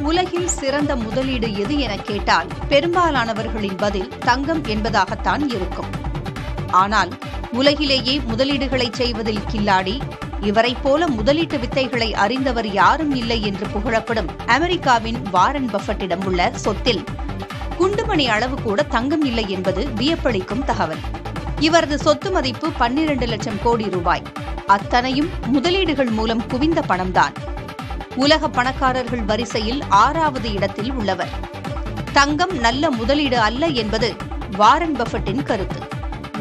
உலகில் சிறந்த முதலீடு எது என கேட்டால் பெரும்பாலானவர்களின் பதில் தங்கம் என்பதாகத்தான் இருக்கும். ஆனால் உலகிலேயே முதலீடுகளை செய்வதில் கில்லாடி, இவரைப் போல முதலீட்டு வித்தைகளை அறிந்தவர் யாரும் இல்லை என்று புகழப்படும் அமெரிக்காவின் வாரன் பஃபட்டிடம் உள்ள சொத்தில் குண்டுமணி அளவு கூட தங்கம் இல்லை என்பது வியப்பளிக்கும் தகவல். இவரது சொத்து மதிப்பு 12 லட்சம் கோடி ரூபாய். அத்தனையும் முதலீடுகள் மூலம் குவிந்த பணம்தான். உலக பணக்காரர்கள் வரிசையில் 6வது இடத்தில் உள்ளவர். தங்கம் நல்ல முதலீடு அல்ல என்பது வாரன் பஃபட்டின் கருத்து.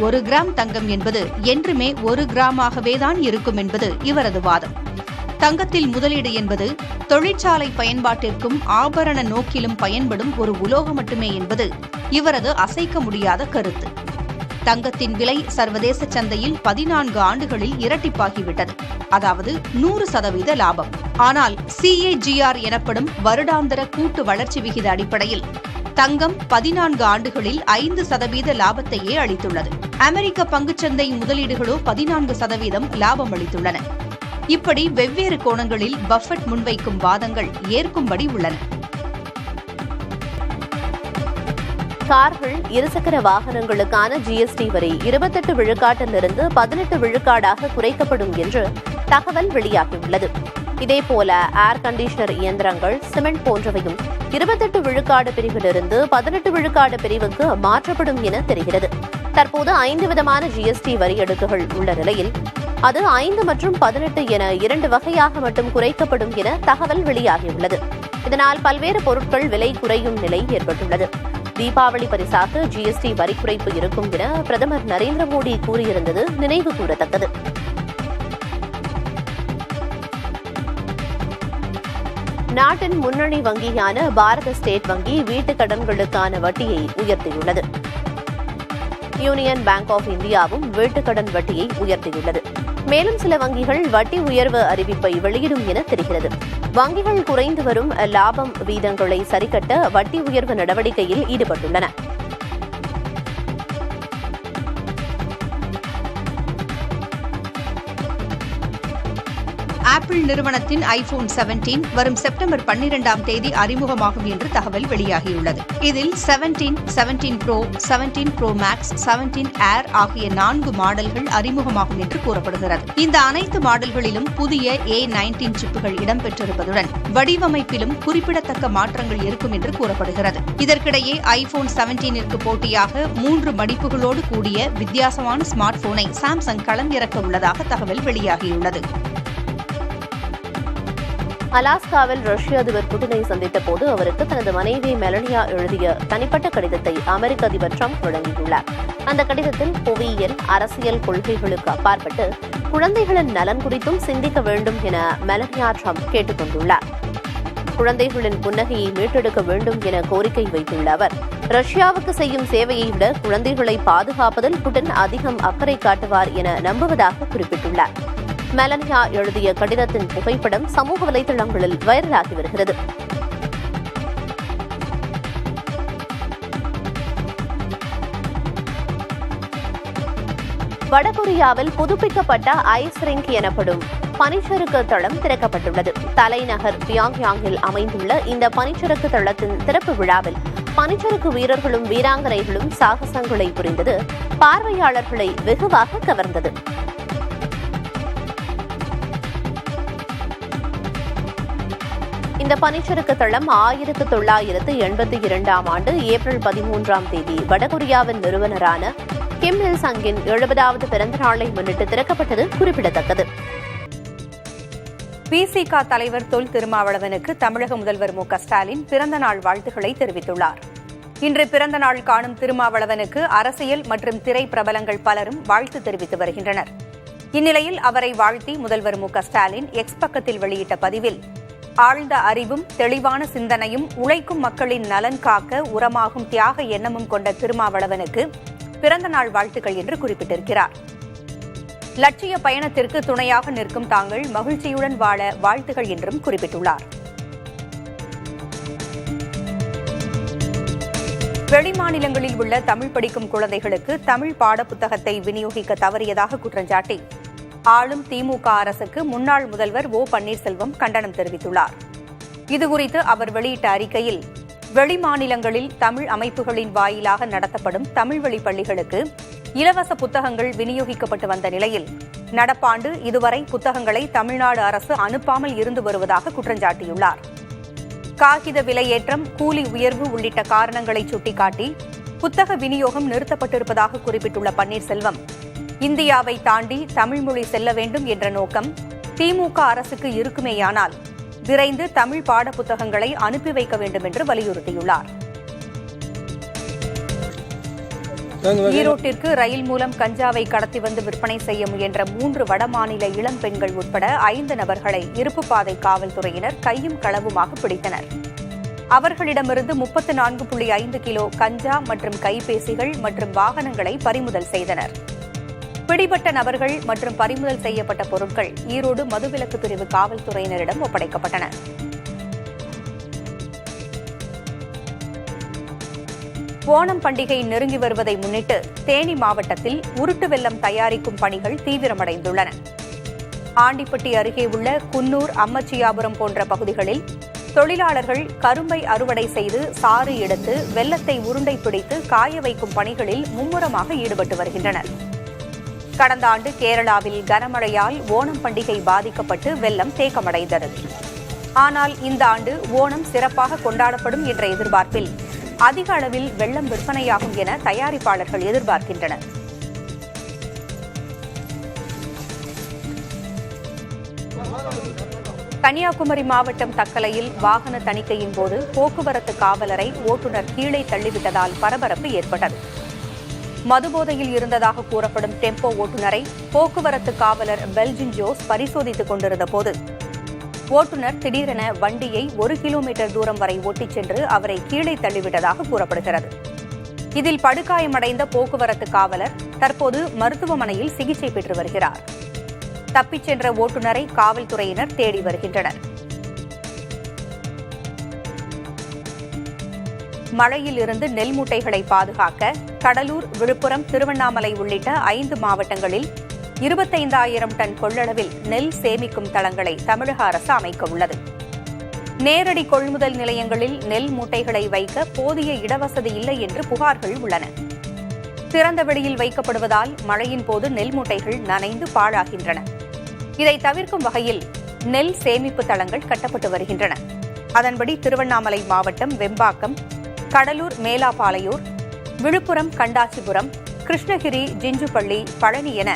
1 கிராம் தங்கம் என்பது என்றுமே 1 கிராமாகவே தான் இருக்கும் என்பது இவரது வாதம். தங்கத்தில் முதலீடு என்பது தொழிற்சாலை பயன்பாட்டிற்கும் ஆபரண நோக்கிலும் பயன்படும் ஒரு உலோகம் மட்டுமே என்பது இவரது அசைக்க முடியாத கருத்து. தங்கத்தின் விலை சர்வதேச சந்தையில் 14 ஆண்டுகளில் இரட்டிப்பாகிவிட்டது, அதாவது 100% லாபம். ஆனால் CAGR எனப்படும் வருடாந்திர கூட்டு வளர்ச்சி விகித அடிப்படையில் தங்கம் 14 ஆண்டுகளில் 5% லாபத்தையே அளித்துள்ளது. அமெரிக்க பங்குச்சந்தை முதலீடுகளோ 14% லாபம் அளித்துள்ளன. இப்படி வெவ்வேறு கோணங்களில் பஃபட் முன்வைக்கும் வாதங்கள் ஏற்கும்படி உள்ளன. கார்கள், இருசக்கர வாகனங்களுக்கான GST வரி 28 விழுக்காட்டிலிருந்து 18 விழுக்காடாக குறைக்கப்படும் என்று தகவல் வெளியாகியுள்ளது. இதேபோல ஏர் கண்டிஷனர் இயந்திரங்கள், சிமெண்ட் போன்றவையும் 28 விழுக்காடு பிரிவிலிருந்து 18 விழுக்காடு பிரிவுக்கு மாற்றப்படும் என தெரிகிறது. தற்போது 5 விதமான GST வரி அடுக்குகள் உள்ள நிலையில் அது 5 மற்றும் 18 என 2 வகையாக மட்டும் குறைக்கப்படும் என தகவல் வெளியாகியுள்ளது. இதனால் பல்வேறு பொருட்கள் விலை குறையும் நிலை ஏற்பட்டுள்ளது. தீபாவளி பரிசாக GST வரி குறைப்பு இருக்கும் என பிரதமர் நரேந்திர மோடி கூறியிருந்தது நினைவு கூறத்தக்கது. நாட்டின் முன்னணி வங்கியான பாரத ஸ்டேட் வங்கி வீட்டுக் கடன்களுக்கான வட்டியை உயர்த்தியுள்ளது. யூனியன் பேங்க் ஆஃப் இந்தியாவும் வீட்டுக்கடன் வட்டியை உயர்த்தியுள்ளது. மேலும் சில வங்கிகள் வட்டி உயர்வு அறிவிப்பை வெளியிடும் என தெரிகிறது. வங்கிகள் குறைந்து வரும் லாபம் வீதங்களை சரிகட்ட வட்டி உயர்வு நடவடிக்கையில் ஈடுபட்டுள்ளன. ஆப்பிள் நிறுவனத்தின் iPhone 17 வரும் செப்டம்பர் 12ஆம் தேதி அறிமுகமாகும் என்று தகவல் வெளியாகியுள்ளது. இதில் 17, 17 Pro, 17 Pro Max, 17 Air ஆகிய 4 மாடல்கள் அறிமுகமாகும் என்று கூறப்படுகிறது. இந்த அனைத்து மாடல்களிலும் புதிய A19 சிப்புகள் இடம்பெற்றிருப்பதுடன் வடிவமைப்பிலும் குறிப்பிடத்தக்க மாற்றங்கள் இருக்கும் என்று கூறப்படுகிறது. இதற்கிடையே iPhone 17ற்கு போட்டியாக 3 மடிப்புகளோடு கூடிய வித்தியாசமான ஸ்மார்ட் போனை சாம்சங் களமிறக்க உள்ளதாக தகவல் வெளியாகியுள்ளது. அலாஸ்காவில் ரஷ்ய அதிபர் புட்டினை சந்தித்த போது அவருக்கு தனது மனைவி மெலனியா எழுதிய தனிப்பட்ட கடிதத்தை அமெரிக்க அதிபர் ட்ரம்ப் வழங்கியுள்ளார். அந்த கடிதத்தில் புவியியல், அரசியல் கொள்கைகளுக்கு அப்பாற்பட்டு குழந்தைகளின் நலன் குறித்தும் சிந்திக்க வேண்டும் என மெலனியா ட்ரம்ப் கேட்டுக் கொண்டுள்ளார். குழந்தைகளின் புன்னகையை மீட்டெடுக்க வேண்டும் என கோரிக்கை வைத்துள்ள அவர், ரஷ்யாவுக்கு செய்யும் சேவையை விட குழந்தைகளை பாதுகாப்பதில் புட்டின் அதிகம் அக்கறை காட்டுவார் என நம்புவதாக குறிப்பிட்டுள்ளார். மெலனியா எழுதிய கடிதத்தின் புகைப்படம் சமூக வலைதளங்களில் வைரலாகி வருகிறது. வடகொரியாவில் புதுப்பிக்கப்பட்ட ஐஸ் ரிங்க் எனப்படும் பனிச்சறுக்கு தளம் திறக்கப்பட்டுள்ளது. தலைநகர் பியாங்யாங்கில் அமைந்துள்ள இந்த பனிச்சறுக்கு தளத்தின் திறப்பு விழாவில் பனிச்சறுக்கு வீரர்களும் வீராங்கனைகளும் சாகசங்களை புரிந்தது பார்வையாளர்களை வெகுவாக கவர்ந்தது. இந்த பனிச்சறுக்கு தளம் 1982ஆம் ஆண்டு ஏப்ரல் 13ஆம் தேதி வடகொரியாவின் நிறுவனரான கிம் இல் சங்கின் 70வது பிறந்த நாளை முன்னிட்டு திறக்கப்பட்டது குறிப்பிடத்தக்கது. விசிக தலைவர் தொல் திருமாவளவனுக்கு தமிழக முதல்வர் மு க ஸ்டாலின் பிறந்த நாள் வாழ்த்துக்களை தெரிவித்துள்ளார். இன்று பிறந்த நாள் காணும் திருமாவளவனுக்கு அரசியல் மற்றும் திரை பிரபலங்கள் பலரும் வாழ்த்து தெரிவித்து வருகின்றனர். இந்நிலையில் அவரை வாழ்த்தி முதல்வர் மு க ஸ்டாலின் எக்ஸ் பக்கத்தில் வெளியிட்ட பதிவில், ஆழ்ந்த அறிவும் தெளிவான சிந்தனையும் உழைக்கும் மக்களின் நலன் காக்க உரமாகும் தியாக எண்ணமும் கொண்ட திருமாவளவனுக்கு பிறந்த நாள் வாழ்த்துக்கள் என்று குறிப்பிட்டிருக்கிறார். லட்சிய பயணத்திற்கு துணையாக நிற்கும் தாங்கள் மகிழ்ச்சியுடன் வாழ வாழ்த்துகள் என்றும் குறிப்பிட்டுள்ளார். வெளிமாநிலங்களில் உள்ள தமிழ் படிக்கும் குழந்தைகளுக்கு தமிழ் பாடப்புத்தகத்தை விநியோகிக்க தவறியதாக குற்றஞ்சாட்டி ஆளும் திமுக அரசுக்கு முன்னாள் முதல்வர் ஓ பன்னீர்செல்வம் கண்டனம் தெரிவித்துள்ளார். இதுகுறித்து அவர் வெளியிட்ட அறிக்கையில், வெளிமாநிலங்களில் தமிழ் அமைப்புகளின் வாயிலாக நடத்தப்படும் தமிழ்வழி பள்ளிகளுக்கு இலவச புத்தகங்கள் விநியோகிக்கப்பட்டு வந்த நிலையில் நடப்பாண்டு இதுவரை புத்தகங்களை தமிழ்நாடு அரசு அனுப்பாமல் இருந்து வருவதாக குற்றஞ்சாட்டியுள்ளார். காகித விலையேற்றம், கூலி உயர்வு உள்ளிட்ட காரணங்களை சுட்டிக்காட்டி புத்தக விநியோகம் நிறுத்தப்பட்டிருப்பதாக குறிப்பிட்டுள்ள பன்னீர்செல்வம், இந்தியாவை தாண்டி தமிழ்மொழி செல்ல வேண்டும் என்ற நோக்கம் திமுக அரசுக்கு இருக்குமேயானால் விரைந்து தமிழ் பாட புத்தகங்களை அனுப்பி வைக்க வேண்டும் என்று வலியுறுத்தியுள்ளார். ஈரோட்டிற்கு ரயில் மூலம் கஞ்சாவை கடத்தி வந்து விற்பனை செய்ய முயன்ற 3 வடமாநில இளம் பெண்கள் உட்பட 5 நபர்களை இருப்புப்பாதை காவல்துறையினர் கையும் களவுமாக பிடித்தனர். அவர்களிடமிருந்து 34.5 கிலோ கஞ்சா மற்றும் கைபேசிகள் மற்றும் வாகனங்களை பறிமுதல் செய்தனர். பிடிபட்ட நபர்கள் மற்றும் பறிமுதல் செய்யப்பட்ட பொருட்கள் ஈரோடு மதுவிலக்கு பிரிவு காவல்துறையினரிடம் ஒப்படைக்கப்பட்டன. ஓணம் பண்டிகை நெருங்கி வருவதை முன்னிட்டு தேனி மாவட்டத்தில் உருட்டு வெல்லம் தயாரிக்கும் பணிகள் தீவிரமடைந்துள்ளன. ஆண்டிப்பட்டி அருகே உள்ள குன்னூர், அம்மச்சியாபுரம் போன்ற பகுதிகளில் தொழிலாளர்கள் கரும்பை அறுவடை செய்து சாறு எடுத்து வெல்லத்தை உருண்டை பிடித்து காய வைக்கும் பணிகளில் மும்முரமாக ஈடுபட்டு வருகின்றனர். கடந்த ஆண்டு கேரளாவில் கனமழையால் ஓணம் பண்டிகை பாதிக்கப்பட்டு வெல்லம் தேக்கமடைந்தது. ஆனால் இந்த ஆண்டு ஓணம் சிறப்பாக கொண்டாடப்படும் என்ற எதிர்பார்ப்பில் அதிக அளவில் வெல்லம் விற்பனையாகும் என தயாரிப்பாளர்கள் எதிர்பார்க்கின்றனர். கன்னியாகுமரி மாவட்டம் தக்கலையில் வாகன தணிக்கையின் போது போக்குவரத்து காவலரை ஓட்டுநர் கீழே தள்ளிவிட்டதால் பரபரப்பு ஏற்பட்டது. மதுபோதையில் இருந்ததாக கூறப்படும் டெம்போ ஓட்டுநரை போக்குவரத்து காவலர் பெல்ஜின் ஜோஸ் பரிசோதித்துக் கொண்டிருந்த போது ஓட்டுநர் திடீரென வண்டியை 1 கிலோமீட்டர் தூரம் வரை ஓட்டிச் சென்று அவரை கீழே தள்ளிவிட்டதாக கூறப்படுகிறது. இதில் படுகாயமடைந்த போக்குவரத்து காவலர் தற்போது மருத்துவமனையில் சிகிச்சை பெற்று வருகிறார். தப்பிச் சென்ற ஓட்டுநரை காவல்துறையினர் தேடி வருகின்றனர். மழையில் இருந்து நெல் மூட்டைகளை பாதுகாக்க கடலூர், விழுப்புரம், திருவண்ணாமலை உள்ளிட்ட 5 மாவட்டங்களில் 25,000 டன் கொள்ளளவில் நெல் சேமிக்கும் தளங்களை தமிழக அரசு அமைக்க உள்ளது. நேரடி கொள்முதல் நிலையங்களில் நெல் மூட்டைகளை வைக்க போதிய இடவசதி இல்லை என்று புகார்கள் உள்ளன. திறந்த வெளியில் வைக்கப்படுவதால் மழையின் போது நெல் மூட்டைகள் நனைந்து பாழாகின்றன. இதை தவிர்க்கும் வகையில் நெல் சேமிப்பு தளங்கள் கட்டப்பட்டு வருகின்றன. அதன்படி திருவண்ணாமலை மாவட்டம் வெம்பாக்கம், கடலூர் மேலாப்பாளையூர், விழுப்புரம் கண்டாச்சிபுரம், கிருஷ்ணகிரி, ஜிஞ்சுப்பள்ளி, பழனி என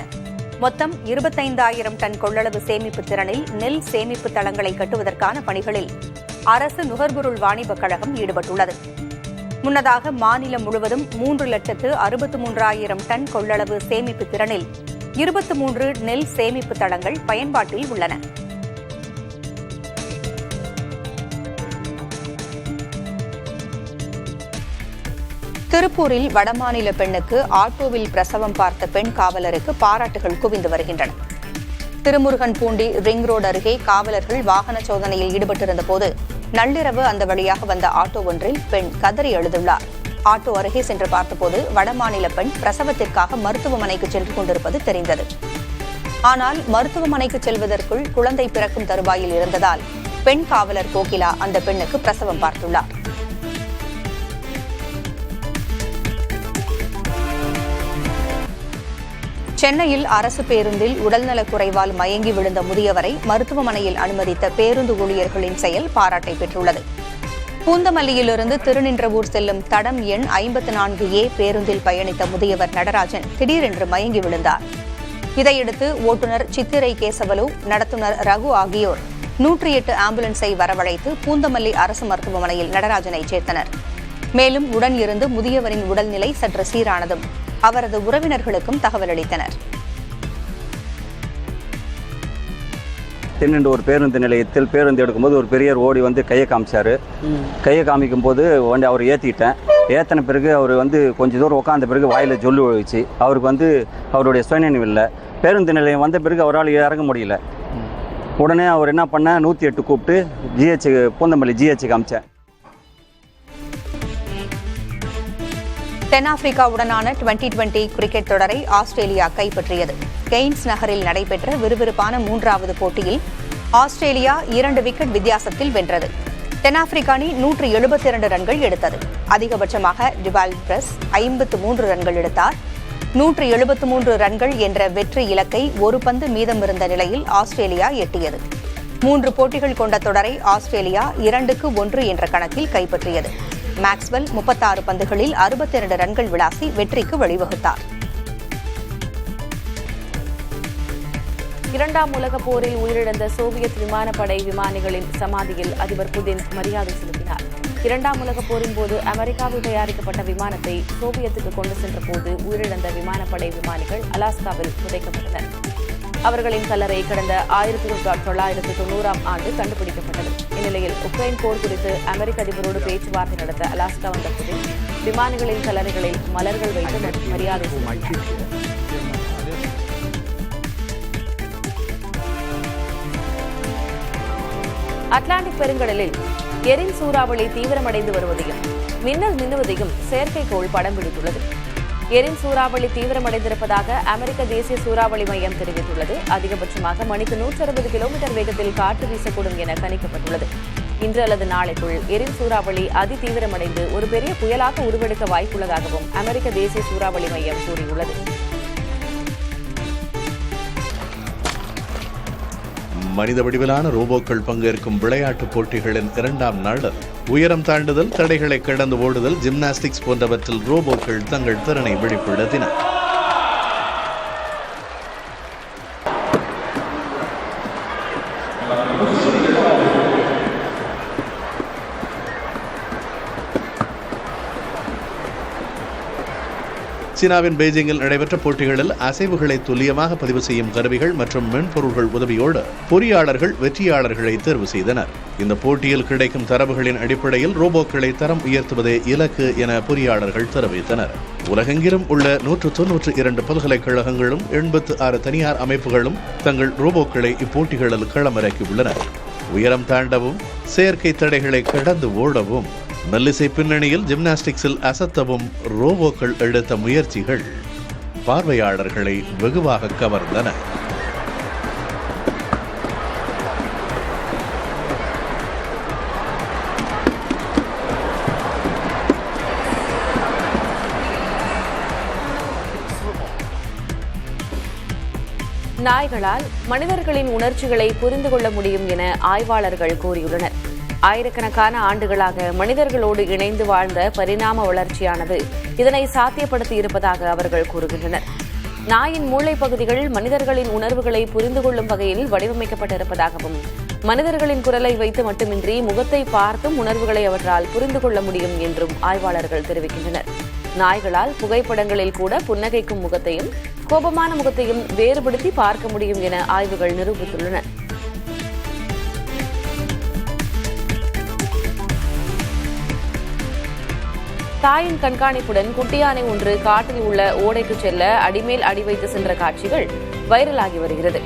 மொத்தம் 25,000 டன் கொள்ளளவு சேமிப்பு திறனில் நெல் சேமிப்பு தளங்களை கட்டுவதற்கான பணிகளில் அரசு நுகர்பொருள் வாணிபக் கழகம் ஈடுபட்டுள்ளது. முன்னதாக மாநிலம் முழுவதும் 3,63,000 டன் கொள்ளளவு சேமிப்பு திறனில் 23 நெல் சேமிப்பு தளங்கள் பயன்பாட்டில் உள்ளன. திருப்பூரில் வடமாநில பெண்ணுக்கு ஆட்டோவில் பிரசவம் பார்த்த பெண் காவலருக்கு பாராட்டுகள் குவிந்து வருகின்றன. திருமுருகன்பூண்டி ரிங் ரோடு அருகே காவலர்கள் வாகன சோதனையில் ஈடுபட்டிருந்த போது நள்ளிரவு அந்த வழியாக வந்த ஆட்டோ ஒன்றில் பெண் கதறி அழுதுள்ளார். ஆட்டோ அருகே சென்று பார்த்தபோது வடமாநில பெண் பிரசவத்திற்காக மருத்துவமனைக்கு சென்று கொண்டிருப்பது தெரிந்தது. ஆனால் மருத்துவமனைக்கு செல்வதற்குள் குழந்தை பிறக்கும் தருவாயில் இருந்ததால் பெண் காவலர் கோகிலா அந்த பெண்ணுக்கு பிரசவம் பார்த்துள்ளார். சென்னையில் அரசு பேருந்தில் உடல்நலக் குறைவால் மயங்கி விழுந்த முதியவரை மருத்துவமனையில் அனுமதித்த பேருந்து ஊழியர்களின் செயல் பாராட்டை பெற்றுள்ளது. பூந்தமல்லியிலிருந்து திருநின்றவூர் செல்லும் தடம் எண் 54A பேருந்தில் பயணித்த முதியவர் நடராஜன் திடீரென்று மயங்கி விழுந்தார். இதையடுத்து ஓட்டுநர் சித்திரை கேசவலு, நடத்துனர் ரகு ஆகியோர் 108 ஆம்புலன்ஸை வரவழைத்து பூந்தமல்லி அரசு மருத்துவமனையில் நடராஜனை சேர்த்தனர். மேலும் உடன் இருந்து முதியவரின் உடல்நிலை சற்று சீரானதும் அவரது உறவினர்களுக்கும் தகவல் அளித்தனர். தென்னண்டு ஒரு பேருந்து நிலையத்தில் பேருந்து எடுக்கும்போது ஒரு பெரியவர் ஓடி வந்து கையை காமிச்சார். கையை காமிக்கும் போது வந்து அவர் ஏற்றிட்டேன். ஏற்றின பிறகு அவர் வந்து கொஞ்சம் தூரம் உட்காந்த பிறகு வாயில் ஜொல்லு ஒழிச்சு அவருக்கு வந்து அவருடைய சுயநினைவு இல்லை. பேருந்து நிலையம் வந்த பிறகு அவரால் இறங்க முடியல. உடனே அவர் என்ன பண்ண 108 கூப்பிட்டு ஜிஹெச் பூந்தமல்லி ஜிஹெச் காமிச்சேன். தென்னாப்பிரிக்காவுடனான 2020 கிரிக்கெட் தொடரை ஆஸ்திரேலியா கைப்பற்றியது. கெய்ன்ஸ் நகரில் நடைபெற்ற விறுவிறுப்பான 3வது போட்டியில் ஆஸ்திரேலியா 2 விக்கெட் வித்தியாசத்தில் வென்றது. தென்னாப்பிரிக்க அணி 172 ரன்கள் எடுத்தது. அதிகபட்சமாக டிவால் பிரஸ் 53 ரன்கள் எடுத்தார். 173 ரன்கள் என்ற வெற்றி இலக்கை ஒரு பந்து மீதமிருந்த நிலையில் ஆஸ்திரேலியா எட்டியது. 3 போட்டிகள் கொண்ட தொடரை ஆஸ்திரேலியா 2-1 என்ற கணக்கில் கைப்பற்றியது. மேக்ஸ்வெல் 36 பந்துகளில் 62 ரன்கள் விளாசி வெற்றிக்கு வழிவகுத்தார். இரண்டாம் உலகப் போரில் உயிரிழந்த சோவியத் விமானப்படை விமானிகளின் சமாதியில் அதிபர் புதின் மரியாதை செலுத்தினார். இரண்டாம் உலகப் போரின் போது அமெரிக்காவில் தயாரிக்கப்பட்ட விமானத்தை சோவியத்துக்கு கொண்டு சென்ற போது உயிரிழந்த விமானப்படை விமானிகள் அலாஸ்காவில் புதைக்கப்பட்டனர். அவர்களின் கல்லறை கடந்த 1990ஆம் ஆண்டு கண்டுபிடிக்கப்பட்டது. இந்நிலையில் உக்ரைன் போர் குறித்து அமெரிக்க அதிபரோடு பேச்சுவார்த்தை நடத்த அலாஸ்கா வந்த புதின் விமானிகளின் கல்லறைகளில் மலர்கள் வைத்து மரியாதை செலுத்தினார். அட்லாண்டிக் பெருங்கடலில் எரின் சூறாவளி தீவிரமடைந்து வருவதையும் மின்னல் மின்னுவதையும் செயற்கைக்கோள் படம் பிடித்துள்ளது. எரின் சூறாவளி தீவிரமடைந்திருப்பதாக அமெரிக்க தேசிய சூறாவளி மையம் தெரிவித்துள்ளது. அதிகபட்சமாக மணிக்கு 160 கிலோமீட்டர் வேகத்தில் காற்று வீசக்கூடும் என கணிக்கப்பட்டுள்ளது. இன்று அல்லது நாளைக்குள் எரின் சூறாவளி அதிதீவிரமடைந்து ஒரு பெரிய புயலாக உருவெடுக்க வாய்ப்புள்ளதாகவும் அமெரிக்க தேசிய சூறாவளி மையம் கூறியுள்ளது. மனித வடிவிலான ரோபோக்கள் பங்கேற்கும் விளையாட்டுப் போட்டிகளின் 2ஆம் நாளில் உயரம் தாண்டுதல், தடைகளை கடந்து ஓடுதல், ஜிம்னாஸ்டிக்ஸ் போன்றவற்றில் ரோபோக்கள் தங்கள் திறனை வெளிப்படுத்தின. சீனாவின் பெய்ஜிங்கில் நடைபெற்ற போட்டிகளில் அசைவுகளை துல்லியமாக பதிவு செய்யும் கருவிகள் மற்றும் மென்பொருள்கள் உதவியோடு பொறியாளர்கள் வெற்றியாளர்களை தேர்வு செய்தனர். இந்த போட்டியில் கிடைக்கும் தரவுகளின் அடிப்படையில் ரோபோக்களை தரம் உயர்த்துவதே இலக்கு என பொறியாளர்கள் தெரிவித்தனர். உலகெங்கிலும் உள்ள 192 பல்கலைக்கழகங்களும் 86 தனியார் அமைப்புகளும் தங்கள் ரோபோக்களை இப்போட்டிகளில் களமிறக்கியுள்ளனர். உயரம் தாண்டவும், செயற்கை தடைகளை கடந்து ஓடவும், மெல்லிசை பின்னணியில் ஜிம்னாஸ்டிக்ஸில் அசத்தவும் ரோபோக்கள் எடுத்த முயற்சிகள் பார்வையாளர்களை வெகுவாக கவர்ந்தன. நாய்களால் மனிதர்களின் உணர்ச்சிகளை புரிந்து கொள்ள முடியும் என ஆய்வாளர்கள் கூறியுள்ளனர். ஆயிரக்கணக்கான ஆண்டுகளாக மனிதர்களோடு இணைந்து வாழ்ந்த பரிணாம வளர்ச்சியானது இதனை சாத்தியப்படுத்தி இருப்பதாக அவர்கள் கூறுகின்றனர். நாயின் மூளை பகுதிகள் மனிதர்களின் உணர்வுகளை புரிந்து கொள்ளும் வகையில் வடிவமைக்கப்பட்டிருப்பதாகவும், மனிதர்களின் குரலை வைத்து மட்டுமின்றி முகத்தை பார்த்தும் உணர்வுகளை அவற்றால் புரிந்து கொள்ள முடியும் என்றும் ஆய்வாளர்கள் தெரிவிக்கின்றனர். நாய்களால் புகைப்படங்களில் கூட புன்னகைக்கும் முகத்தையும் கோபமான முகத்தையும் வேறுபடுத்தி பார்க்க முடியும் என ஆய்வுகள் நிரூபித்துள்ளன. தாயின் கண்காணிப்புடன் குட்டி யானை ஒன்று காட்டில் உள்ள ஓடைக்கு செல்ல அடிமேல் அடி வைத்து சென்ற காட்சிகள் வைரலாகி வருகிறது.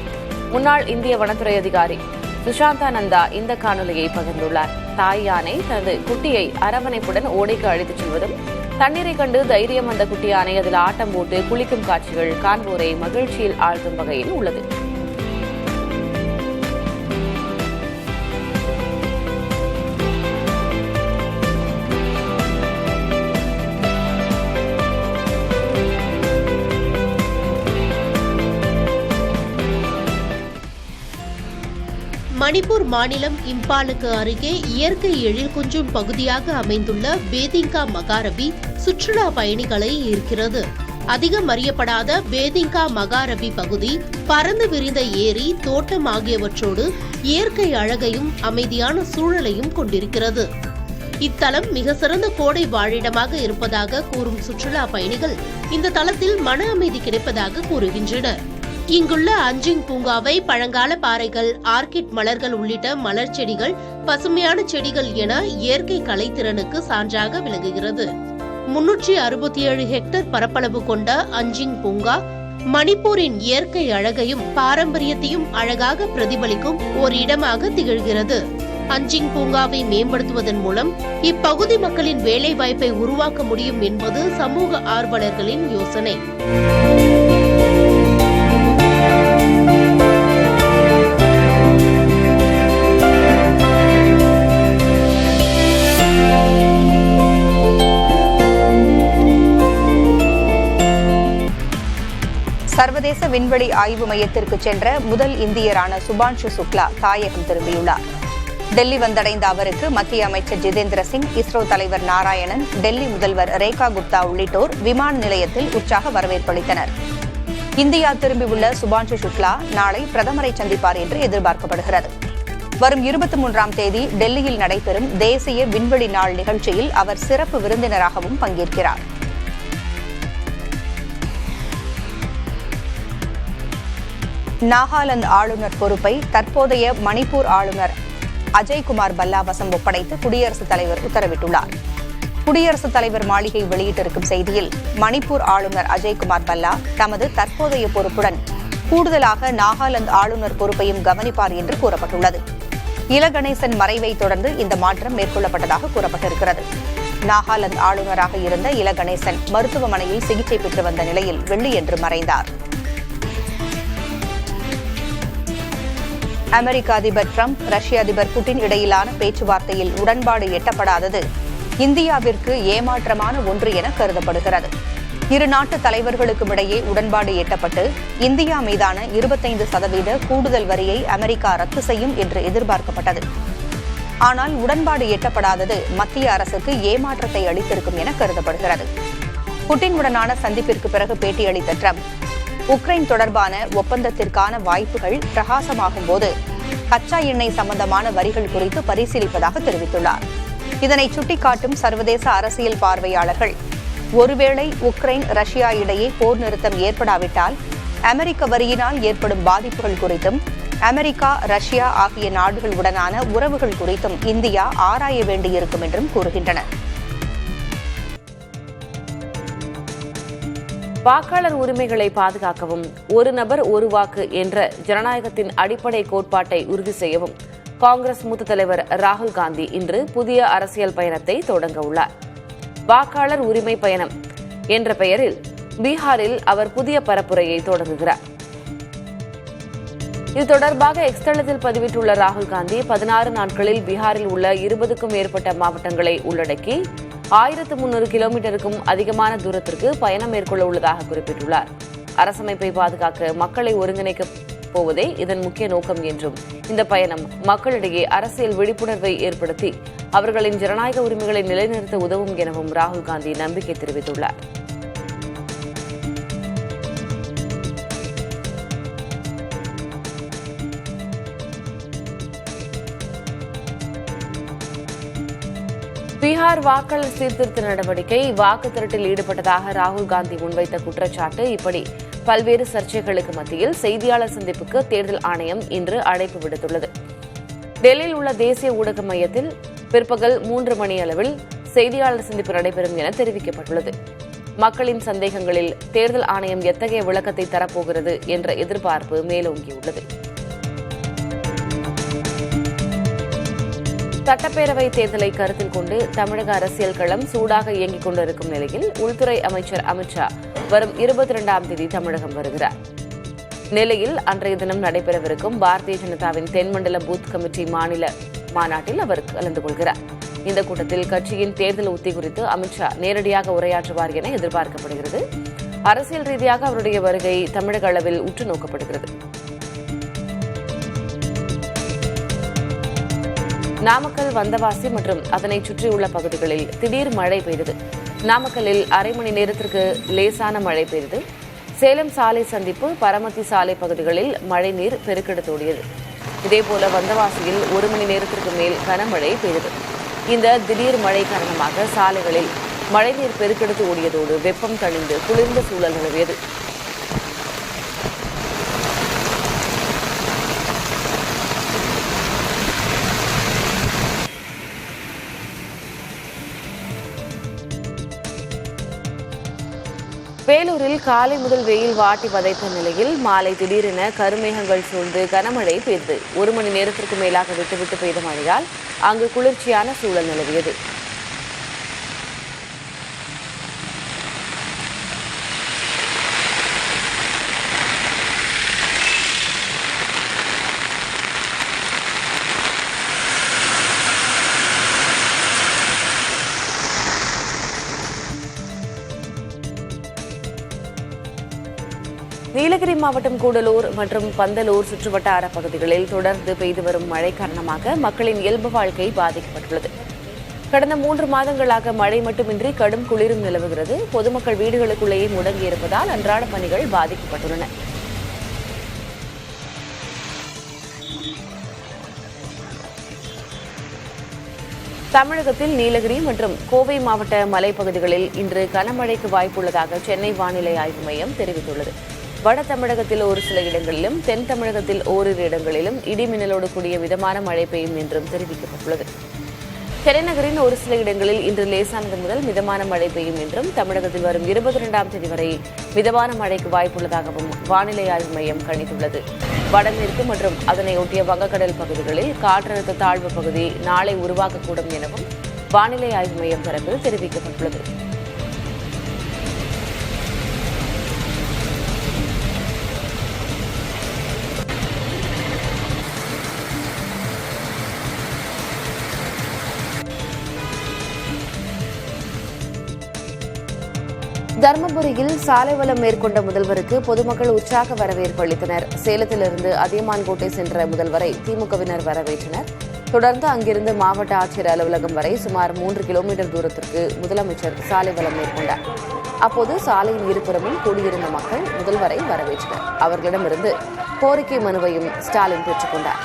முன்னாள் இந்திய வனத்துறை அதிகாரி சுஷாந்தா நந்தா இந்த காணொலியை பகிர்ந்துள்ளார். தாய் யானை தனது குட்டியை அரவணைப்புடன் ஓடைக்கு அழைத்துச் செல்வதும், தண்ணீரை கண்டு தைரியம் வந்த குட்டி யானை அதில் ஆட்டம் போட்டு குளிக்கும் காட்சிகள் காண்போரை மகிழ்ச்சியில் ஆழ்த்தும் வகையில் உள்ளது. மணிப்பூர் மாநிலம் இம்பாலுக்கு அருகே இயற்கை எழில் கொஞ்சும் பகுதியாக அமைந்துள்ள பேதிங்கா மகாரபி சுற்றுலா பயணிகளை ஈர்க்கிறது. அதிகம் அறியப்படாத பேதிங்கா மகாரபி பகுதி பறந்து விரிந்த ஏரி, தோட்டம் ஆகியவற்றோடு இயற்கை அழகையும் அமைதியான சூழலையும் கொண்டிருக்கிறது. இத்தலம் மிக சிறந்த கோடை வாழிடமாக இருப்பதாக கூறும் சுற்றுலா பயணிகள் இந்த தலத்தில் மன அமைதி கிடைப்பதாக கூறுகின்றனர். இங்குள்ள அஞ்சிங் பூங்காவை பழங்கால பாறைகள், ஆர்கிட் மலர்கள் உள்ளிட்ட மலர் செடிகள், பசுமையான செடிகள் என இயற்கை கலைத்திறனுக்கு சான்றாக விளங்குகிறது. 367 ஹெக்டேர் பரப்பளவு கொண்ட அஞ்சிங் பூங்கா மணிப்பூரின் இயற்கை அழகையும் பாரம்பரியத்தையும் அழகாக பிரதிபலிக்கும் ஒரு இடமாக திகழ்கிறது. அஞ்சிங் பூங்காவை மேம்படுத்துவதன் மூலம் இப்பகுதி மக்களின் வேலை வாய்ப்பை உருவாக்க முடியும் என்பது சமூக ஆர்வலர்களின் யோசனை. சர்வதேச விண்வெளி ஆய்வு மையத்திற்கு சென்ற முதல் இந்தியரான சுபான்ஷு சுக்லா தாயகம் திரும்பியுள்ளார். டெல்லி வந்தடைந்த அவருக்கு மத்திய அமைச்சர் ஜிதேந்திர சிங், இஸ்ரோ தலைவர் நாராயணன், டெல்லி முதல்வர் ரேகா குப்தா உள்ளிட்டோர் விமான நிலையத்தில் உற்சாக வரவேற்பளித்தனர். இந்தியா திரும்பியுள்ள சுபான்ஷு சுக்லா நாளை பிரதமரை சந்திப்பார் என்று எதிர்பார்க்கப்படுகிறது. வரும் 23ஆம் தேதி டெல்லியில் நடைபெறும் தேசிய விண்வெளி நாள் நிகழ்ச்சியில் அவர் சிறப்பு விருந்தினராகவும் பங்கேற்கிறார். நாகாலாந்து ஆளுநர் பொறுப்பை தற்போதைய மணிப்பூர் ஆளுநர் அஜய்குமார் பல்லா வசம் ஒப்படைத்து குடியரசுத் தலைவர் உத்தரவிட்டுள்ளார். குடியரசுத் தலைவர் மாளிகை வெளியிட்டிருக்கும் செய்தியில், மணிப்பூர் ஆளுநர் அஜய்குமார் பல்லா தமது தற்போதைய பொறுப்புடன் கூடுதலாக நாகாலாந்து ஆளுநர் பொறுப்பையும் கவனிப்பார் என்று கூறப்பட்டுள்ளது. இல கணேசன் மறைவை தொடர்ந்து இந்த மாற்றம் மேற்கொள்ளப்பட்டதாக கூறப்பட்டிருக்கிறது. நாகாலாந்து ஆளுநராக இருந்த இல கணேசன் மருத்துவமனையில் சிகிச்சை பெற்று வந்த நிலையில் வெள்ளியன்று மறைந்தார். அமெரிக்க அதிபர் டிரம்ப், ரஷ்ய அதிபர் புட்டின் இடையிலான பேச்சுவார்த்தையில் உடன்பாடு எட்டப்படாதது இந்தியாவிற்கு ஏமாற்றமான ஒன்று என கருதப்படுகிறது. இரு நாட்டு தலைவர்களுக்கும் இடையே உடன்பாடு எட்டப்பட்டு இந்தியா மீதான 25% கூடுதல் வரியை அமெரிக்கா ரத்து செய்யும் என்று எதிர்பார்க்கப்பட்டது. ஆனால் உடன்பாடு எட்டப்படாதது மத்திய அரசுக்கு ஏமாற்றத்தை அளித்திருக்கும் என கருதப்படுகிறது. புட்டினுடனான சந்திப்பிற்கு பிறகு பேட்டியளித்த டிரம்ப், உக்ரைன் தொடர்பான ஒப்பந்தத்திற்கான வாய்ப்புகள் பிரகாசமாகும் போது கச்சா எண்ணெய் சம்பந்தமான வரிகள் குறித்து பரிசீலிப்பதாக தெரிவித்துள்ளார். இதனை சுட்டிக்காட்டும் சர்வதேச அரசியல் பார்வையாளர்கள், ஒருவேளை உக்ரைன், ரஷ்யா இடையே போர் நிறுத்தம் ஏற்படாவிட்டால் அமெரிக்க வரியினால் ஏற்படும் பாதிப்புகள் குறித்தும், அமெரிக்கா, ரஷ்யா ஆகிய நாடுகளுடனான உறவுகள் குறித்தும் இந்தியா ஆராய வேண்டியிருக்கும் என்றும் கூறுகின்றனர். வாக்காளர் உரிமைகளை பாதுகாக்கவும், ஒரு நபர் ஒரு வாக்கு என்ற ஜனநாயகத்தின் அடிப்படை கோட்பாட்டை உறுதி செய்யவும் காங்கிரஸ் மூத்த தலைவர் ராகுல் காந்தி இன்று புதிய அரசியல் பயணத்தை தொடங்க உள்ளார். வாக்காளர் உரிமை பயணம் என்ற பெயரில் பீகாரில் அவர் புதிய பரப்புரையை தொடங்குகிறார். இது தொடர்பாக எக்ஸ் தளத்தில் பதிவிட்டுள்ள ராகுல் காந்தி, 16 நாட்களில் பீகாரில் உள்ள 20க்கும் மேற்பட்ட மாவட்டங்களை உள்ளடக்கி 1300 கிலோமீட்டருக்கும் அதிகமான தூரத்திற்கு பயணம் மேற்கொள்ள உள்ளதாக குறிப்பிட்டுள்ளார். அரசமைப்பை பாதுகாக்க மக்களை ஒருங்கிணைக்கப் போவதே இதன் முக்கிய நோக்கம் என்றும், இந்த பயணம் மக்களிடையே அரசியல் விழிப்புணர்வை ஏற்படுத்தி அவர்களின் ஜனநாயக உரிமைகளை நிலைநிறுத்த உதவும் எனவும் ராகுல் காந்தி நம்பிக்கை தெரிவித்துள்ளார். பீகார் வாக்காளர் சீர்திருத்த நடவடிக்கை வாக்கு திருட்டில் ஈடுபட்டதாக ராகுல் காந்தி முன்வைத்த குற்றச்சாட்டு இப்படி பல்வேறு சர்ச்சைகளுக்கு மத்தியில் செய்தியாளர் சந்திப்புக்கு தேர்தல் ஆணையம் இன்று அழைப்பு விடுத்துள்ளது. டெல்லியில் உள்ள தேசிய ஊடக மையத்தில் பிற்பகல் 3 மணி அளவில் செய்தியாளர் சந்திப்பு நடைபெறும் என தெரிவிக்கப்பட்டுள்ளது. மக்களின் சந்தேகங்களில் தேர்தல் ஆணையம் எத்தகைய விளக்கத்தை தரப்போகிறது என்ற எதிர்பார்ப்பு மேலோங்கியுள்ளது. சட்டப்பேரவை தேர்தலை கருத்தில் கொண்டு தமிழக அரசியல் களம் சூடாக இயங்கிக் கொண்டிருக்கும் நிலையில் உள்துறை அமைச்சர் அமித்ஷா வரும் 22ஆம் தேதி தமிழகம் வருகிறார். நெல்லையில் அன்றைய தினம் நடைபெறவிருக்கும் பாரதிய ஜனதாவின் தென்மண்டல பூத் கமிட்டி மாநில மாநாட்டில் அவர் கலந்து கொள்கிறார். இந்த கூட்டத்தில் கட்சியின் தேர்தல் உத்தி குறித்து அமித்ஷா நேரடியாக உரையாற்றுவார் என எதிர்பார்க்கப்படுகிறது. அரசியல் ரீதியாக அவருடைய வருகை தமிழக அளவில் உற்று நோக்கப்படுகிறது. நாமக்கல், வந்தவாசி மற்றும் அதனை சுற்றியுள்ள பகுதிகளில் திடீர் மழை பெய்தது. நாமக்கல்லில் அரை மணி நேரத்திற்கு லேசான மழை பெய்தது. சேலம் சாலை சந்திப்பு, பரமத்தி சாலை பகுதிகளில் மழைநீர் பெருக்கெடுத்தோடியது. இதேபோல வந்தவாசியில் 1 மணி நேரத்திற்கு மேல் கனமழை பெய்தது. இந்த திடீர் மழை காரணமாக சாலைகளில் மழைநீர் பெருக்கெடுத்து ஓடியதோடு வெப்பம் தணிந்து குளிர்ந்த சூழல் நிலவியது. வேலூரில் காலை முதல் வெயில் வாட்டி வதைத்த நிலையில் மாலை திடீரென கருமேகங்கள் சூழ்ந்து கனமழை பெய்தது. 1 மணி நேரத்திற்கு மேலாக விட்டுவிட்டு பெய்த மழையால் அங்கு குளிர்ச்சியான சூழல் நிலவியது. நீலகிரி மாவட்டம் கூடலூர் மற்றும் பந்தலூர் சுற்றுவட்டார பகுதிகளில் தொடர்ந்து பெய்து வரும் மழை காரணமாக மக்களின் இயல்பு வாழ்க்கை பாதிக்கப்பட்டுள்ளது. கடந்த 3 மாதங்களாக மழை மட்டுமின்றி கடும் குளிரும் நிலவுகிறது. பொதுமக்கள் வீடுகளுக்குள்ளேயே முடங்கியிருப்பதால் அன்றாட பணிகள் பாதிக்கப்பட்டுள்ளன. தமிழகத்தில் நீலகிரி மற்றும் கோவை மாவட்ட மலைப்பகுதிகளில் இன்று கனமழைக்கு வாய்ப்புள்ளதாக சென்னை வானிலை ஆய்வு மையம் தெரிவித்துள்ளது. வட தமிழகத்தில் ஒரு சில இடங்களிலும் தென் தமிழகத்தில் ஓரிரு இடங்களிலும் இடி மின்னலோடு கூடிய மிதமான மழை பெய்யும் என்றும் தெரிவிக்கப்பட்டுள்ளது. சென்னை ஒரு சில இடங்களில் இன்று லேசானது முதல் மிதமான மழை பெய்யும் என்றும் தமிழகத்தில் வரும் 22ஆம் தேதி வரை மிதமான மழைக்கு வாய்ப்புள்ளதாகவும் வானிலை ஆய்வு மையம் கணித்துள்ளது. வடமேற்கு மற்றும் அதனை ஒட்டிய வங்கக்கடல் பகுதிகளில் காற்றழுத்த தாழ்வு பகுதி நாளை உருவாகக்கூடும் எனவும் வானிலை ஆய்வு மையம் தரப்பில் தெரிவிக்கப்பட்டுள்ளது. தருமபுரியில் சாலை வலம் மேற்கொண்ட முதல்வருக்கு பொதுமக்கள் உற்சாக வரவேற்பு அளித்தனர். சேலத்திலிருந்து அதியமான்கோட்டை சென்ற முதல்வரை திமுகவினர் வரவேற்றனர். தொடர்ந்து அங்கிருந்து மாவட்ட ஆட்சியர் அலுவலகம் வரை சுமார் 3 கிலோமீட்டர் தூரத்திற்கு முதலமைச்சர் சாலை வலம் மேற்கொண்டார். அப்போது சாலையின் இருபுறமும் கூடியிருந்த மக்கள் முதல்வரை வரவேற்றனர். அவர்களிடமிருந்து கோரிக்கை மனுவையும் ஸ்டாலின் பெற்றுக் கொண்டார்.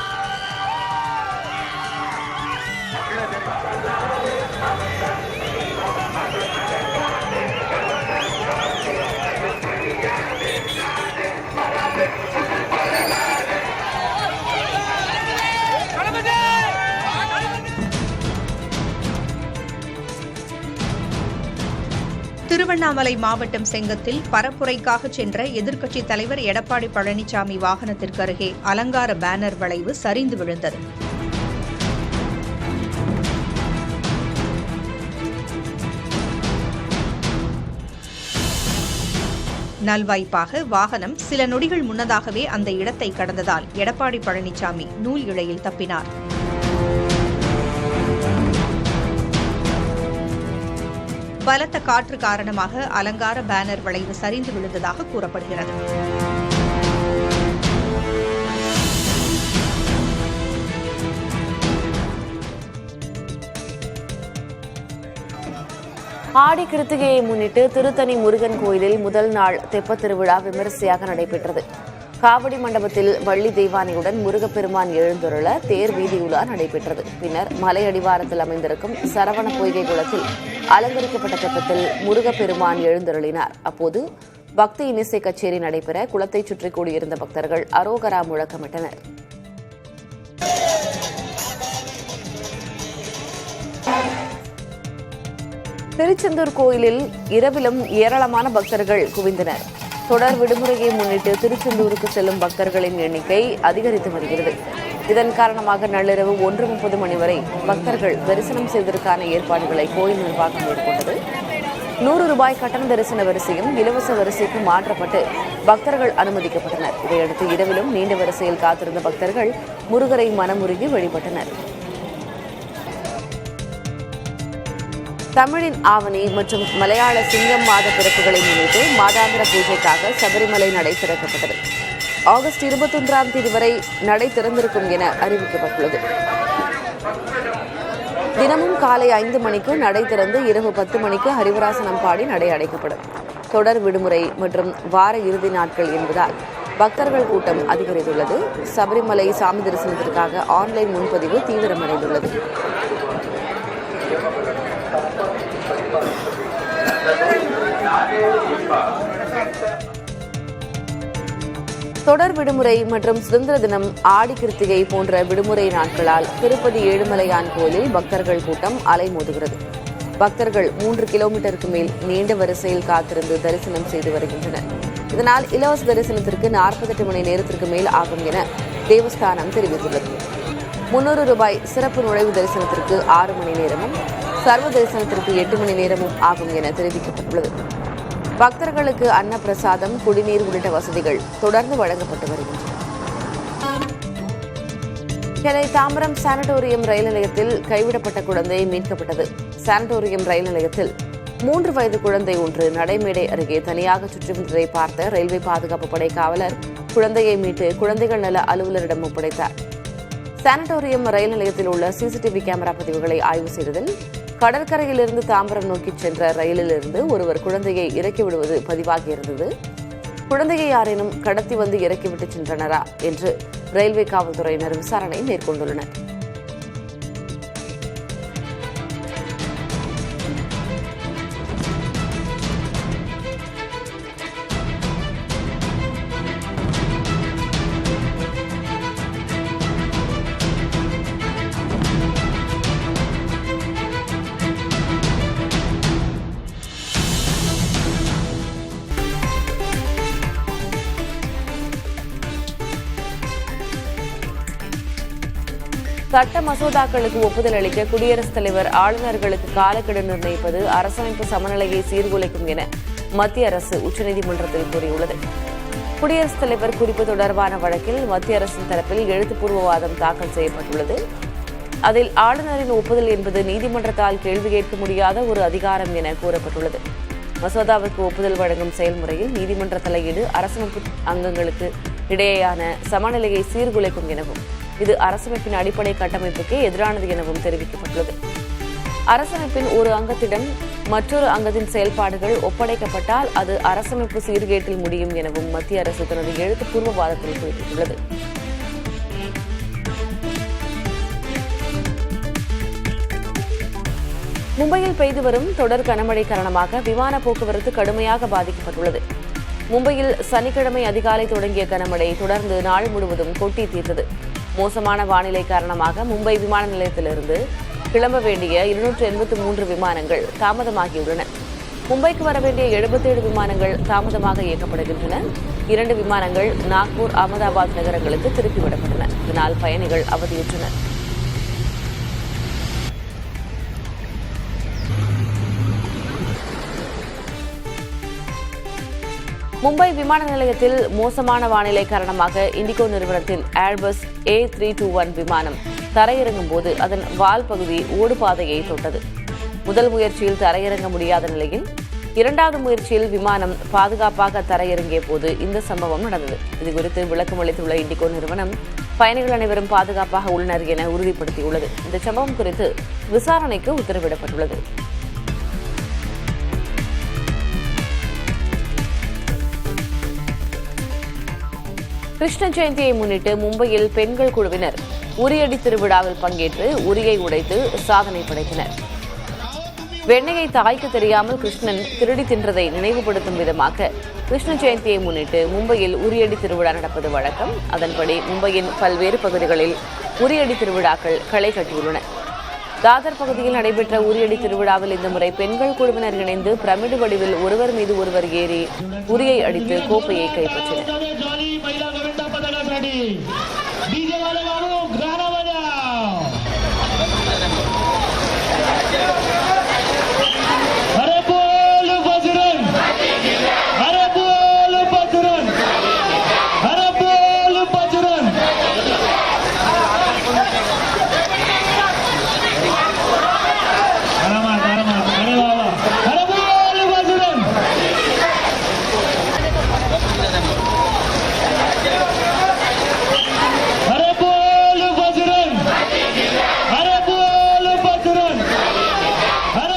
திருவண்ணாமலை மாவட்டம் செங்கத்தில் பரப்புரைக்காக சென்ற எதிர்க்கட்சித் தலைவர் எடப்பாடி பழனிசாமி வாகனத்திற்கு அருகே அலங்கார பேனர் வளைவு சரிந்து விழுந்தது. நல்வாய்ப்பாக வாகனம் சில நொடிகள் முன்னதாகவே அந்த இடத்தை கடந்ததால் எடப்பாடி பழனிசாமி நூல் இழையில் தப்பினார். பலத்த காற்று காரணமாக அலங்கார பேனர் வளைவு சரிந்து விழுந்ததாக கூறப்படுகிறது. ஆடி கிருத்திகையை முன்னிட்டு திருத்தணி முருகன் கோயிலில் முதல் நாள் தெப்பத் திருவிழா விமரிசையாக நடைபெற்றது. காவடி மண்டபத்தில் வள்ளி தெய்வானையுடன் முருகப்பெருமான் எழுந்தருள தேர் வீதியுலா நடைபெற்றது. பின்னர் மலை அடிவாரத்தில் அமைந்திருக்கும் சரவண பொய்கை குளத்தில் அலங்கரிக்கப்பட்ட தெப்பத்தில் முருகப்பெருமான் எழுந்தருளினார். அப்போது பக்தி இசை கச்சேரி நடைபெற குளத்தை சுற்றி கூடியிருந்த பக்தர்கள் அரோகரா முழக்கமிட்டனர். திருச்செந்தூர் கோயிலில் இரவிலும் ஏராளமான பக்தர்கள் குவிந்தனர். தொடர் விடுமுறையை முன்னிட்டு திருச்செந்தூருக்கு செல்லும் பக்தர்களின் எண்ணிக்கை அதிகரித்து வருகிறது. இதன் காரணமாக நள்ளிரவு 1:30 மணி வரை பக்தர்கள் தரிசனம் செய்வதற்கான ஏற்பாடுகளை கோயில் நிர்வாகம் மேற்கொண்டது. 100 ரூபாய் கட்டண தரிசன வரிசையும் இலவச வரிசைக்கு மாற்றப்பட்டு பக்தர்கள் அனுமதிக்கப்பட்டனர். இதையடுத்து இரவிலும் நீண்ட வரிசையில் காத்திருந்த பக்தர்கள் முருகரை மனமுருகி வழிபட்டனர். தமிழின் ஆவணி மற்றும் மலையாள சிங்கம் மாத பிறப்புகளை முன்னிட்டு மாதாந்திர பூஜைக்காக சபரிமலை நடை திறக்கப்பட்டது. ஆகஸ்ட் 21ஆம் தேதி வரை நடை திறந்திருக்கும் என அறிவிக்கப்பட்டுள்ளது. தினமும் காலை 5 மணிக்கு நடை திறந்து இரவு 10 மணிக்கு ஹரிவராசனம் பாடி நடை அடைக்கப்படும். தொடர் விடுமுறை மற்றும் வார இறுதி நாட்கள் என்பதால் பக்தர்கள் கூட்டம் அதிகரித்துள்ளது. சபரிமலை சாமி தரிசனத்திற்காக ஆன்லைன் முன்பதிவு தீவிரமடைந்துள்ளது. தொடர் விடுமுறை மற்றும் சுதந்திர தினம், ஆடி கிருத்திகை போன்ற விடுமுறை நாட்களால் திருப்பதி ஏழுமலையான் கோயிலில் பக்தர்கள் கூட்டம் அலைமோதுகிறது. பக்தர்கள் 3 கிலோமீட்டருக்கு மேல் நீண்ட வரிசையில் காத்திருந்து தரிசனம் செய்து வருகின்றனர். இதனால் இலவச தரிசனத்திற்கு 48 மணி நேரத்திற்கு மேல் ஆகும் என தேவஸ்தானம் தெரிவித்துள்ளது. 300 ரூபாய் சிறப்பு நுழைவு தரிசனத்திற்கு 6 மணி நேரமும் சர்வ தரிசனத்திற்கு 8 மணி நேரமும் ஆகும் என தெரிவிக்கப்பட்டுள்ளது. பக்தர்களுக்கு அன்னப்பிரசாதம், குடிநீர் உள்ளிட்ட வசதிகள் தொடர்ந்து வழங்கப்பட்டு வருகின்றன. சென்னை தாம்பரம் சானட்டோரியம் ரயில் நிலையத்தில் கைவிடப்பட்ட குழந்தை மீட்கப்பட்டது. சானட்டோரியம் ரயில் நிலையத்தில் 3 வயது குழந்தை ஒன்று நடைமேடை அருகே தனியாக சுற்றி வந்ததை பார்த்த ரயில்வே பாதுகாப்பு படை காவலர் குழந்தையை மீட்டு குழந்தைகள் நல அலுவலரிடம் ஒப்படைத்தார். சானட்டோரியம் ரயில் நிலையத்தில் உள்ள சிசிடிவி கேமரா பதிவுகளை ஆய்வு செய்ததில் கடற்கரையிலிருந்து தாம்பரம் நோக்கி சென்ற ரயிலிலிருந்து ஒருவர் குழந்தையை இறக்கிவிடுவது பதிவாகியிருந்தது. குழந்தையை யாரேனும் கடத்தி வந்து இறக்கிவிட்டு சென்றனரா என்று ரயில்வே காவல்துறையினர் விசாரணை மேற்கொண்டுள்ளனர். சட்ட மசோதாக்களுக்கு ஒப்புதல் அளிக்க குடியரசுத் தலைவர் ஆளுநர்களுக்கு காலக்கெடு நிர்ணயிப்பது அரசமைப்பு சமநிலையை சீர்குலைக்கும் என மத்திய அரசு உச்சநீதிமன்றத்தில் கூறியுள்ளது. குடியரசுத் தலைவர் குறிப்பு தொடர்பான வழக்கில் மத்திய அரசின் தரப்பில் எழுத்துப்பூர்வ வாதம் தாக்கல் செய்யப்பட்டுள்ளது. அதில் ஆளுநரின் ஒப்புதல் என்பது நீதிமன்றத்தால் கேள்வி கேட்க முடியாத ஒரு அதிகாரம் என கூறப்பட்டுள்ளது. மசோதாவுக்கு ஒப்புதல் வழங்கும் செயல்முறையில் நீதிமன்ற தலையீடு அரசமைப்பு அங்கங்களுக்கு இடையேயான சமநிலையை சீர்குலைக்கும் எனவும் இது அரசமைப்பின் அடிப்படை கட்டமைப்புக்கு எதிரானது எனவும் தெரிவிக்கப்பட்டுள்ளது. அரசமைப்பின் ஒரு அங்கத்திடம் மற்றொரு அங்கத்தின் செயல்பாடுகள் ஒப்படைக்கப்பட்டால் அது அரசமைப்பு சீர்கேட்டில் முடியும் எனவும் மத்திய அரசு தனது எழுத்துப்பூர்வ வாதத்தில் குறிப்பிட்டுள்ளது. மும்பையில் பெய்து வரும் தொடர் கனமழை காரணமாக விமான போக்குவரத்து கடுமையாக பாதிக்கப்பட்டுள்ளது. மும்பையில் சனிக்கிழமை அதிகாலை தொடங்கிய கனமழை தொடர்ந்து நாள் முழுவதும் கொட்டி தீர்த்தது. மோசமான வானிலை காரணமாக மும்பை விமான நிலையத்திலிருந்து கிளம்ப வேண்டிய 283 விமானங்கள் தாமதமாகியுள்ளன. மும்பைக்கு வர வேண்டிய 77 விமானங்கள் தாமதமாக இயக்கப்படுகின்றன. 2 விமானங்கள் நாக்பூர், அகமதாபாத் நகரங்களுக்கு திருப்பிவிடப்பட்டன. இதனால் பயணிகள் அவதியுற்றனர். மும்பை விமான நிலையத்தில் மோசமான வானிலை காரணமாக இண்டிகோ நிறுவனத்தின் ஏர்பஸ் A321 விமானம் தரையிறங்கும் போது அதன் வால் பகுதி ஓடுபாதையை தொட்டது. முதல் முயற்சியில் தரையிறங்க முடியாத நிலையில் 2வது முயற்சியில் விமானம் பாதுகாப்பாக தரையிறங்கிய போது இந்த சம்பவம் நடந்தது. இதுகுறித்து விளக்கம் அளித்துள்ள இண்டிகோ நிறுவனம் பயணிகள் அனைவரும் பாதுகாப்பாக உள்ளனர் என உறுதிப்படுத்தியுள்ளது. இந்த சம்பவம் குறித்து விசாரணைக்கு உத்தரவிடப்பட்டுள்ளது. கிருஷ்ண ஜெயந்தியை முன்னிட்டு மும்பையில் பெண்கள் குழுவினர் உரியடி திருவிழாவில் பங்கேற்று உரியை உடைத்து சாதனை படைத்தனர். வெண்ணையை தாய்க்கு தெரியாமல் கிருஷ்ணன் திருடி தின்றதை நினைவுபடுத்தும் விதமாக கிருஷ்ண ஜெயந்தியை முன்னிட்டு மும்பையில் உரியடி திருவிழா நடப்பது வழக்கம். அதன்படி மும்பையின் பல்வேறு பகுதிகளில் உரியடி திருவிழாக்கள் களை கட்டியுள்ளன. தாதர் பகுதியில் நடைபெற்ற உரியடி திருவிழாவில் இந்த முறை பெண்கள் குழுவினர் இணைந்து பிரமிடு வடிவில் ஒருவர் மீது ஒருவர் ஏறி உரியை அடித்து கோப்பையை கைப்பற்றினர்.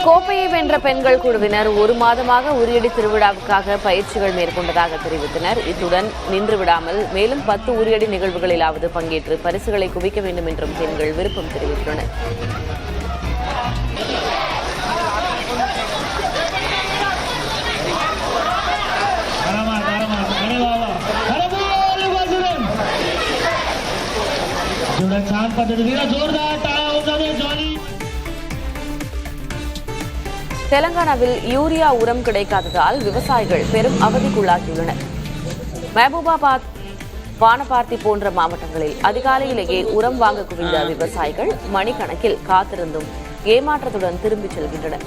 கோப்பையை வென்ற பெண்கள் குழுவினர் 1 மாதமாக உரியடி திருவிழாவுக்காக பயிற்சிகள் மேற்கொண்டதாக தெரிவித்தனர். இத்துடன் நின்றுவிடாமல் மேலும் 10 உரியடி நிகழ்வுகளிலாவது பங்கேற்று பரிசுகளை குவிக்க வேண்டும் என்றும் பெண்கள் விருப்பம் தெரிவித்துள்ளனர். தெலங்கானாவில் யூரியா உரம் கிடைக்காததால் விவசாயிகள் பெரும் அவதிக்குள்ளாகியுள்ளனர். மஹபூபாபாத், வானபார்த்தி போன்ற மாவட்டங்களில் அதிகாலையிலேயே உரம் வாங்க குவிந்த விவசாயிகள் மணிக்கணக்கில் காத்திருந்தும் ஏமாற்றத்துடன் திரும்பிச் செல்கின்றனர்.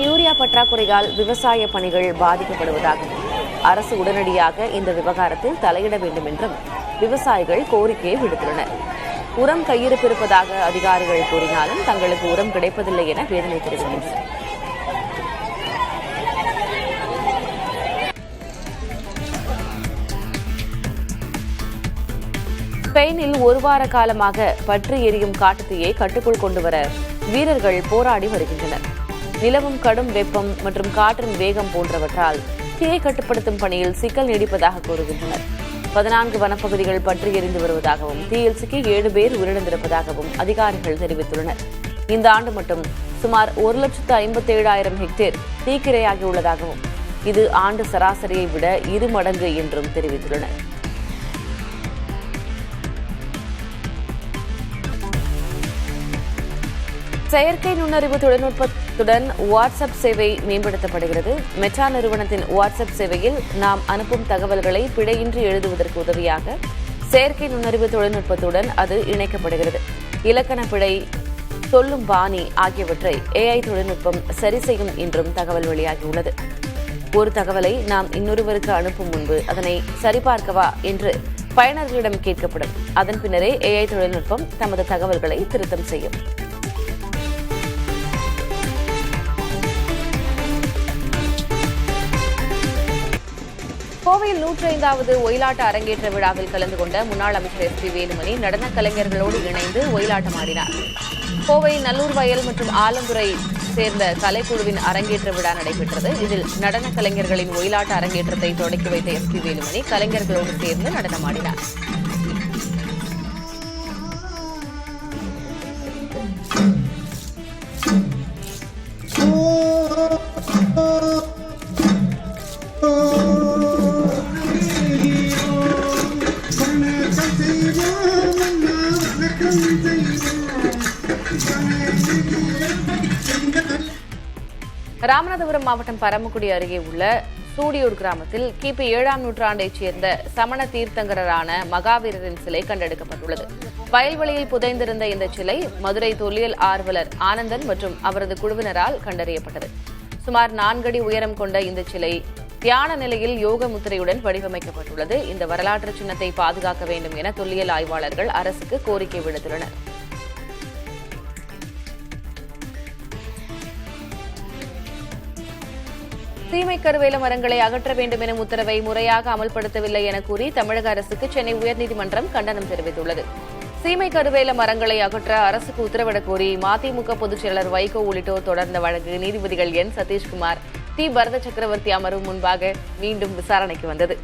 யூரியா பற்றாக்குறையால் விவசாய பணிகள் பாதிக்கப்படுவதாகவும் அரசு உடனடியாக இந்த விவகாரத்தில் தலையிட வேண்டும் என்றும் விவசாயிகள் கோரிக்கையை விடுத்துள்ளனர். உரம் கையிருப்பு இருப்பதாக அதிகாரிகள் கூறினாலும் தங்களுக்கு உரம் கிடைப்பதில்லை என வேதனை தெரிவிக்கின்றனர். ஸ்பெயினில் ஒரு வார காலமாக பற்றி எரியும் காட்டுத்தீயை கட்டுக்குள் கொண்டுவர வீரர்கள் போராடி வருகின்றனர். நிலவும் கடும் வெப்பம் மற்றும் காற்றின் வேகம் போன்றவற்றால் தீயை கட்டுப்படுத்தும் பணியில் சிக்கல் நீடிப்பதாக கூறுகின்றனர். 14 வனப்பகுதிகள் பற்றி எரிந்து வருவதாகவும் தீயில் சிக்கி 7 பேர் உயிரிழந்திருப்பதாகவும் அதிகாரிகள் தெரிவித்துள்ளனர். இந்த ஆண்டு மட்டும் சுமார் 1,57,000 ஹெக்டேர் தீக்கிரையாகியுள்ளதாகவும் இது ஆண்டு சராசரியை விட 2 மடங்கு என்றும் தெரிவித்துள்ளனர். செயற்கை நுண்ணறிவு தொழில்நுட்பத்துடன் வாட்ஸ்அப் சேவை மேம்படுத்தப்படுகிறது. மெட்டா நிறுவனத்தின் வாட்ஸ்அப் சேவையில் நாம் அனுப்பும் தகவல்களை பிழையின்றி எழுதுவதற்கு உதவியாக செயற்கை நுண்ணறிவு தொழில்நுட்பத்துடன் அது இணைக்கப்படுகிறது. இலக்கண பிழை, சொல்லும் பாணி ஆகியவற்றை AI தொழில்நுட்பம் சரி செய்யும் என்றும் தகவல் வெளியாகியுள்ளது. ஒரு தகவலை நாம் இன்னொருவருக்கு அனுப்பும் முன்பு அதனை சரிபார்க்கவா என்று பயனர்களிடம் கேட்கப்படும். அதன் பின்னரே AI தொழில்நுட்பம் தமது தகவல்களை திருத்தம் செய்யும். கோவையில் 105வது ஒயிலாட்ட அரங்கேற்ற விழாவில் கலந்து கொண்ட முன்னாள் அமைச்சர் SP வேலுமணி நடன கலைஞர்களோடு இணைந்து ஒயிலாட்டம் ஆடினார். கோவை நல்லூர் வயல் மற்றும் ஆலந்துறை சேர்ந்த கலைக்குழுவின் அரங்கேற்ற விழா நடைபெற்றது. இதில் நடன கலைஞர்களின் ஒயிலாட்ட அரங்கேற்றத்தை தொடக்கி வைத்த SP வேலுமணி கலைஞர்களோடு சேர்ந்து நடனமாடினார். ராமநாதபுரம் மாவட்டம் பரமக்குடி அருகே உள்ள சூடியூர் கிராமத்தில் கிபி 7ஆம் நூற்றாண்டைச் சேர்ந்த சமண தீர்த்தங்கரரான மகாவீரரின் சிலை கண்டெடுக்கப்பட்டுள்ளது. வயல்வெளியில் புதைந்திருந்த இந்த சிலை மதுரை தொல்லியல் ஆர்வலர் ஆனந்தன் மற்றும் அவரது குழுவினரால் கண்டறியப்பட்டது. சுமார் 4 அடி உயரம் கொண்ட இந்த சிலை தியான நிலையில் யோக முத்திரையுடன் வடிவமைக்கப்பட்டுள்ளது. இந்த வரலாற்று சின்னத்தை பாதுகாக்க வேண்டும் என தொல்லியல் ஆய்வாளர்கள் அரசுக்கு கோரிக்கை விடுத்துள்ளனர். சீமை கருவேல மரங்களை அகற்ற வேண்டும் எனும் உத்தரவை முறையாக அமல்படுத்தவில்லை என கூறி தமிழக அரசுக்கு சென்னை உயர்நீதிமன்றம் கண்டனம் தெரிவித்துள்ளது. சீமை கருவேல மரங்களை அகற்ற அரசுக்கு உத்தரவிடக் கோரி மதிமுக பொதுச் செயலாளர் வைகோ உள்ளிட்டோர் தொடர்ந்த வழக்கு நீதிபதிகள் N. சதீஷ்குமார், T. பரத சக்கரவர்த்தி அமர்வு முன்பாக மீண்டும் விசாரணைக்கு வந்தது.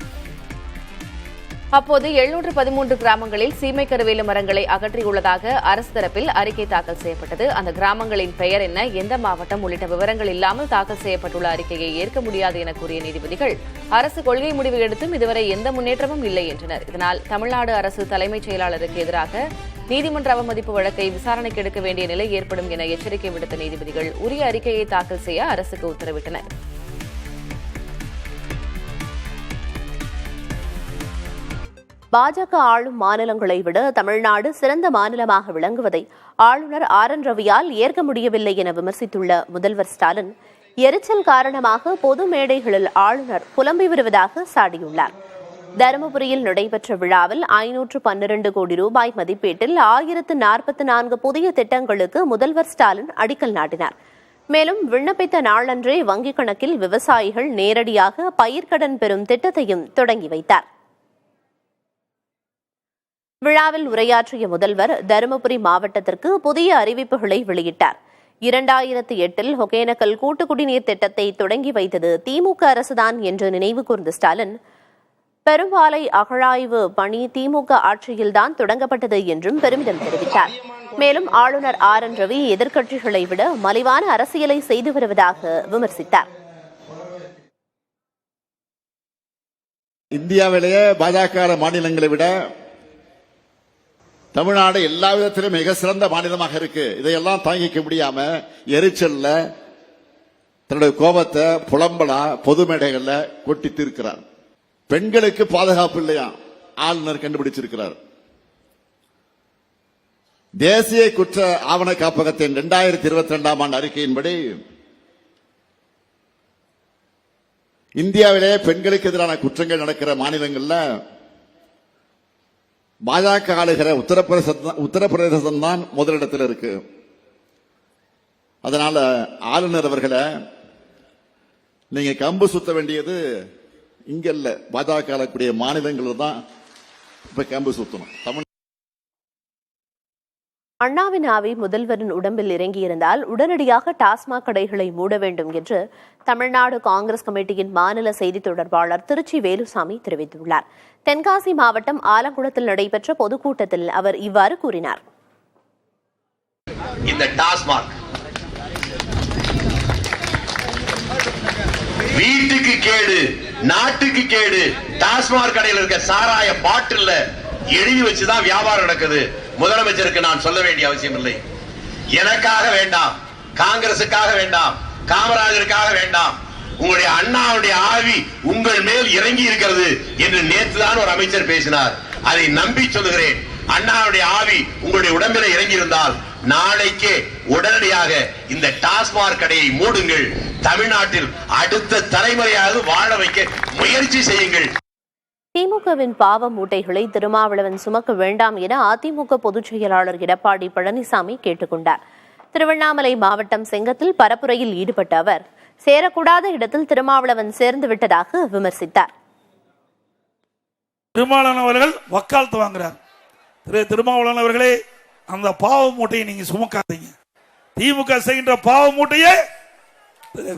அப்போது 713 கிராமங்களில் சீமை கருவேல மரங்களை அகற்றியுள்ளதாக அரசு தரப்பில் அறிக்கை தாக்கல் செய்யப்பட்டது. அந்த கிராமங்களின் பெயர் என்ன, எந்த மாவட்டம் உள்ளிட்ட விவரங்கள் இல்லாமல் தாக்கல் செய்யப்பட்டுள்ள அறிக்கையை ஏற்க முடியாது என கூறிய நீதிபதிகள் அரசு கொள்கை முடிவு எடுத்தும் இதுவரை எந்த முன்னேற்றமும் இல்லை என்றனர். இதனால் தமிழ்நாடு அரசு தலைமைச் செயலாளருக்கு எதிராக நீதிமன்ற அவமதிப்பு வழக்கை விசாரணைக்கு எடுக்க வேண்டிய நிலை ஏற்படும் என எச்சரிக்கை விடுத்த நீதிபதிகள் உரிய அறிக்கையை தாக்கல் செய்ய அரசுக்கு உத்தரவிட்டனர். பாஜக ஆளும் மாநிலங்களை விட தமிழ்நாடு சிறந்த மாநிலமாக விளங்குவதை ஆளுநர் RN ரவியால் ஏற்க முடியவில்லை என விமர்சித்துள்ள முதல்வர் ஸ்டாலின் எரிச்சல் காரணமாக பொது மேடைகளில் ஆளுநர் புலம்பி வருவதாக சாடியுள்ளார். தருமபுரியில் நடைபெற்ற விழாவில் 512 கோடி ரூபாய் மதிப்பீட்டில் 1044 புதிய திட்டங்களுக்கு முதல்வர் ஸ்டாலின் அடிக்கல் நாட்டினார். மேலும் விண்ணப்பித்த நாளன்றே வங்கிக் கணக்கில் விவசாயிகள் நேரடியாக பயிர்க்கடன் பெறும் திட்டத்தையும் தொடங்கி வைத்தார். விழாவில் உரையாற்றிய முதல்வர் தருமபுரி மாவட்டத்திற்கு புதிய அறிவிப்புகளை வெளியிட்டார். 2008இல் ஒகேனக்கல் கூட்டு குடிநீர் திட்டத்தை தொடங்கி வைத்தது திமுக அரசுதான் என்று நினைவு கூர்ந்த ஸ்டாலின், பெரும்பாலை அகழாய்வு பணி திமுக ஆட்சியில்தான் தொடங்கப்பட்டது என்றும் பெருமிதம் தெரிவித்தார். மேலும் ஆளுநர் RN ரவி எதிர்க்கட்சிகளை விட மலிவான அரசியலை செய்து வருவதாக விமர்சித்தார். இந்தியாவிலேயே பாஜக மாநிலங்களை விட தமிழ்நாடு எல்லா விதத்திலும் மிக சிறந்த மாநிலமாக இருக்கு. இதையெல்லாம் தாங்கிக்க முடியாம எரிச்சல்ல தன்னுடைய கோபத்தை புலம்பலா பொது மேடைகள்ல கொட்டி தீர்க்கிறார். பெண்களுக்கு பாதுகாப்பு இல்லையா ஆளுநர் கண்டுபிடிச்சிருக்கிறார். தேசிய குற்ற ஆவண காப்பகத்தின் 2022ஆம் ஆண்டு அறிக்கையின்படி இந்தியாவிலே பெண்களுக்கு எதிரான குற்றங்கள் நடக்கிற மாநிலங்கள்ல பாஜக ஆளுகிற உத்தரப்பிரதேசம் தான் முதலிடத்தில் இருக்கு. அதனால ஆளுநர் அவர்களை நீங்க கம்பு சுத்த வேண்டியது இங்க இல்ல, பாஜக ஆளக்கூடிய மாநிலங்கள் தான் இப்ப கம்பு சுத்தணும். அண்ணாவின் ஆவி முதல்வரின் உடம்பில் இறங்கியிருந்தால் உடனடியாக டாஸ்மாக் கடைகளை மூட வேண்டும் என்று தமிழ்நாடு காங்கிரஸ் கமிட்டியின் மாநில செய்தி தொடர்பாளர் திருச்சி வேலுசாமி தெரிவித்துள்ளார். தென்காசி மாவட்டம் ஆலங்குளத்தில் நடைபெற்ற பொதுக்கூட்டத்தில் அவர் இவ்வாறு கூறினார். இந்த டாஸ்மாக் வீட்டுக்கு கேடு, நாட்டுக்கு கேடு. டாஸ்மாக் கடையில் இருக்க சாராய பாட்டில்ல எழுதி வச்சுதான் வியாபாரம் நடக்குது. முதலமைச்சருக்கு நான் சொல்ல வேண்டிய அவசியம் இல்லை. எனக்காக வேண்டாம், காங்கிரசுக்காக வேண்டாம், காமராஜருக்காக வேண்டாம், உங்களுடைய அண்ணாவுடைய ஆவி உங்கள் மேல் இறங்கி இருக்கிறது என்று நேற்றுதான் ஒரு அமைச்சர் பேசினார். அதை நம்பி சொல்லுகிறேன். அண்ணாவுடைய ஆவி உங்களுடைய உடம்பில் இறங்கி இருந்தால் நாளைக்கே உடனடியாக இந்த டாஸ்மாக் கடையை மூடுங்கள். தமிழ்நாட்டில் அடுத்த தலைமுறையாக வாழ வைக்க முயற்சி செய்யுங்கள். திமுகவின் பாவ மூட்டைகளை திருமாவளவன் சுமக்க வேண்டாம் என அதிமுக பொதுச் செயலாளர் எடப்பாடி பழனிசாமி கேட்டுக் கொண்டார். திருவண்ணாமலை மாவட்டம் செங்கத்தில் பரப்புரையில் ஈடுபட்ட அவர் சேரக்கூடாத இடத்தில் திருமாவளவன் சேர்ந்து விட்டதாக விமர்சித்தார். திருமாவளவன் அவர்கள் வக்காலத்து வாங்குறார். திருமாவளவன் அவர்களே, அந்த பாவ மூட்டையை நீங்க சுமக்காதீங்க. திமுக செய்கின்ற பாவ மூட்டையை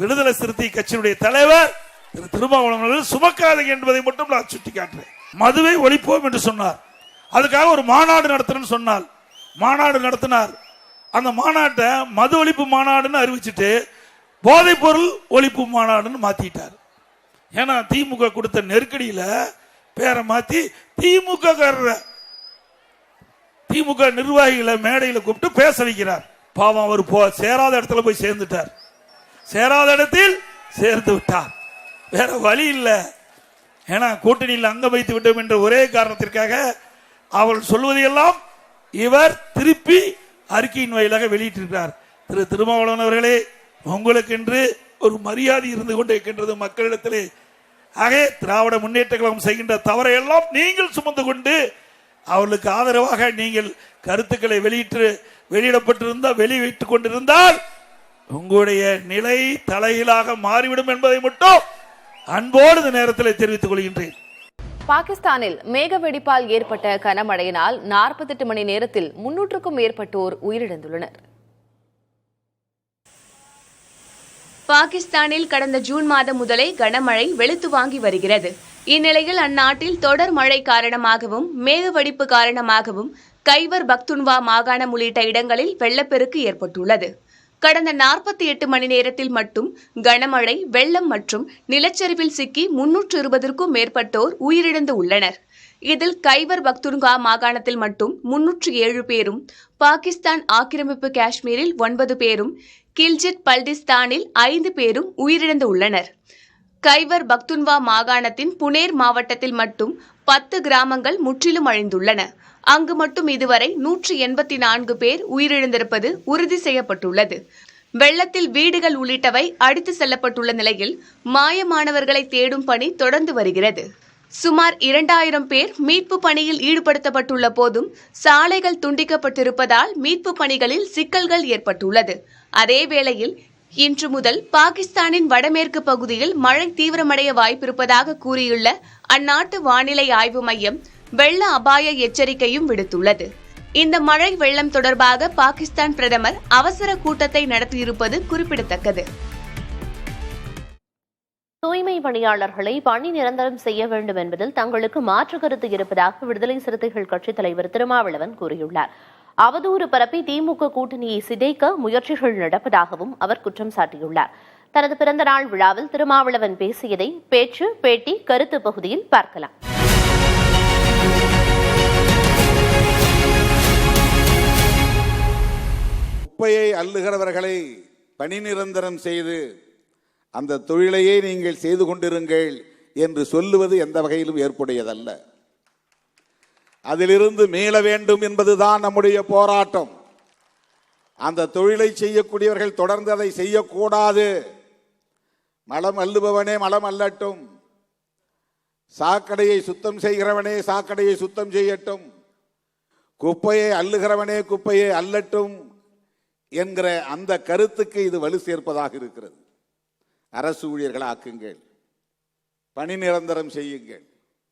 விடுதலை சிறுத்தை கட்சியினுடைய தலைவர் திருமாவளவன் சுமக்காதீங்க என்பதை மட்டும் நான் சுட்டிக்காட்டுறேன். மதுவை ஒழிப்போம் என்று சொன்னார். அதுக்காக ஒரு மாநாடு நடத்தணும்னு சொன்னால் மாநாடு நடத்தினார். அந்த மாநாட்டை மது ஒழிப்பு மாநாடுன்னு அறிவிச்சுட்டு போதைப் பொருள் ஒழிப்பு மாநாடுன்னு மாத்திட்டார். ஏன்னா திமுக கொடுத்த நெருக்கடியில பேரை மாத்தி திமுக நிர்வாகிகளை மேடையில் கூப்பிட்டு பேச வைக்கிறார். பாவம், அவர் சேராத இடத்துல போய் சேர்ந்துட்டார். சேராத இடத்தில் சேர்ந்து விட்டார். வேற வழி இல்லை. ஏன்னா கூட்டணியில் அங்கம் வைத்து விட்டோம் என்ற ஒரே காரணத்திற்காக அவள் சொல்வதையெல்லாம் இவர் திருப்பி அறிக்கையின் வாயிலாக வெளியிட்டிருக்கிறார். திருமாவளவன் அவர்களே, உங்களுக்கு என்று ஒரு மரியாதை இருந்து கொண்டிருக்கின்றது மக்களிடத்திலே. ஆகவே திராவிட முன்னேற்ற கழகம் செய்கின்ற தவறை எல்லாம் நீங்கள் சுமந்து கொண்டு அவர்களுக்கு ஆதரவாக நீங்கள் கருத்துக்களை வெளியிட்டுக் கொண்டிருந்தால் உங்களுடைய நிலை தலையிலாக மாறிவிடும் என்பதை மட்டும் அன்போடு இந்த நேரத்தில் தெரிவித்துக் கொள்கின்றேன். பாகிஸ்தானில் மேக வெடிப்பால் ஏற்பட்ட கனமழையினால் 48 மணி நேரத்தில் 300க்கும் மேற்பட்டோர் உயிரிழந்துள்ளனர். பாகிஸ்தானில் கடந்த ஜூன் மாதம் முதலே கனமழை வெளுத்து வாங்கி வருகிறது. இந்நிலையில் அந்நாட்டில் தொடர் மழை காரணமாகவும் மேக வெடிப்பு காரணமாகவும் கைபர் பக்துன்வா மாகாணம் உள்ளிட்ட இடங்களில் வெள்ளப்பெருக்கு ஏற்பட்டுள்ளது. கடந்த 48 மணி நேரத்தில் மட்டும் கனமழை, வெள்ளம் மற்றும் நிலச்சரிவில் சிக்கி 320க்கும் மேற்பட்டோர் உயிரிழந்து உள்ளனர். இதில் கைபர் பக்துன்வா மாகாணத்தில் மட்டும் 307 பேரும், பாகிஸ்தான் ஆக்கிரமிப்பு காஷ்மீரில் 9 பேரும், கில்ஜித் பல்டிஸ்தானில் 5 பேரும் உயிரிழந்து உள்ளனர். கைபர் பக்துன்வா மாகாணத்தின் புனேர் மாவட்டத்தில் மட்டும் 10 கிராமங்கள் முற்றிலும் அழிந்துள்ளன. அங்கு மட்டும் இதுவரை 184 பேர் உயிரிழந்திருப்பது உறுதி செய்யப்பட்டுள்ளது. வெள்ளத்தில் வீடுகள் உள்ளிட்டவை அடித்து செல்லப்பட்டுள்ள நிலையில் மாயமானவர்களை தேடும் பணி தொடர்ந்து வருகிறது. சுமார் 2000 பேர் மீட்பு பணியில் ஈடுபடுத்தப்பட்டுள்ள போதும் சாலைகள் துண்டிக்கப்பட்டிருப்பதால் மீட்பு பணிகளில் சிக்கல்கள் ஏற்பட்டுள்ளது. அதே வேளையில் இன்று முதல் பாகிஸ்தானின் வடமேற்கு பகுதியில் மழை தீவிரமடைய வாய்ப்பிருப்பதாக கூறியுள்ள அந்நாட்டு வானிலை ஆய்வு மையம் வெள்ள அபாய எச்சரிக்கையும் விடுத்துள்ளது. இந்த மழை வெள்ளம் தொடர்பாக பாகிஸ்தான் பிரதமர் அவசர கூட்டத்தை நடத்தியிருப்பது குறிப்பிடத்தக்கது. தூய்மை பணியாளர்களை பணி நிரந்தரம் செய்ய வேண்டும் என்பதில் தங்களுக்கு மாற்று கருத்து இருப்பதாக விடுதலை சிறுத்தைகள் கட்சித் தலைவர் திருமாவளவன் கூறியுள்ளார். அவதூறு பரப்பி திமுக கூட்டணியை சிதைக்க முயற்சிகள் நடப்பதாகவும் அவர் குற்றம் சாட்டியுள்ளார். தனது பிறந்தநாள் விழாவில் திருமாவளவன் பேசியதை பேச்சு, பேட்டி, கருத்து பகுதியில் பார்க்கலாம். குப்பையை அள்ளுகிறவர்களை பணி நிரந்தரம் செய்து அந்த தொழிலையே நீங்கள் செய்து கொண்டிருங்கள் என்று சொல்லுவது எந்த வகையிலும் ஏற்புடையதல்ல. அதிலிருந்து மீள வேண்டும் என்பதுதான் நம்முடைய போராட்டம். அந்த தொழிலை செய்யக்கூடியவர்கள் தொடர்ந்து அதை செய்யக்கூடாது. மலம் அள்ளுபவனே மலம் அள்ளட்டும், சாக்கடையை சுத்தம் செய்கிறவனே சாக்கடையை சுத்தம் செய்யட்டும், குப்பையை அள்ளுகிறவனே குப்பையை அள்ளட்டும் என்கிற அந்த கருத்துக்கு இது வலு சேர்ப்பதாக இருக்கிறது. அரசு ஊழியர்களை ஆக்குங்கள், பணி நிரந்தரம் செய்யுங்கள்.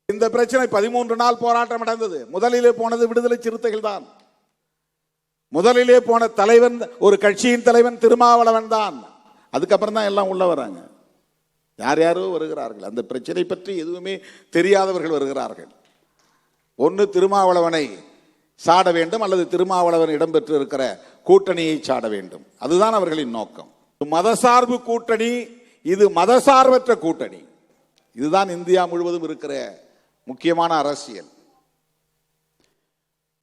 இந்த பிரச்சனை 13 நாள் போராட்டம் நடந்தது. முதலிலே போனது விடுதலை சிறுத்தைகள் தான். முதலிலே போன தலைவன், ஒரு கட்சியின் தலைவன் திருமாவளவன் தான். அதுக்கப்புறம் தான் எல்லாம் உள்ள வராங்க. யார் யாரோ வருகிறார்கள். அந்த பிரச்சனை பற்றி எதுவுமே தெரியாதவர்கள் வருகிறார்கள். ஒன்று திருமாவளவனை சாட வேண்டும், அல்லது திருமாவளவன் இடம்பெற்று இருக்கிற கூட்டணியை சாட வேண்டும். அதுதான் அவர்களின் நோக்கம். மதசார்பு கூட்டணி, இது மதசார்பற்ற கூட்டணி. இதுதான் இந்தியா முழுவதும் இருக்கிற முக்கியமான அரசியல்.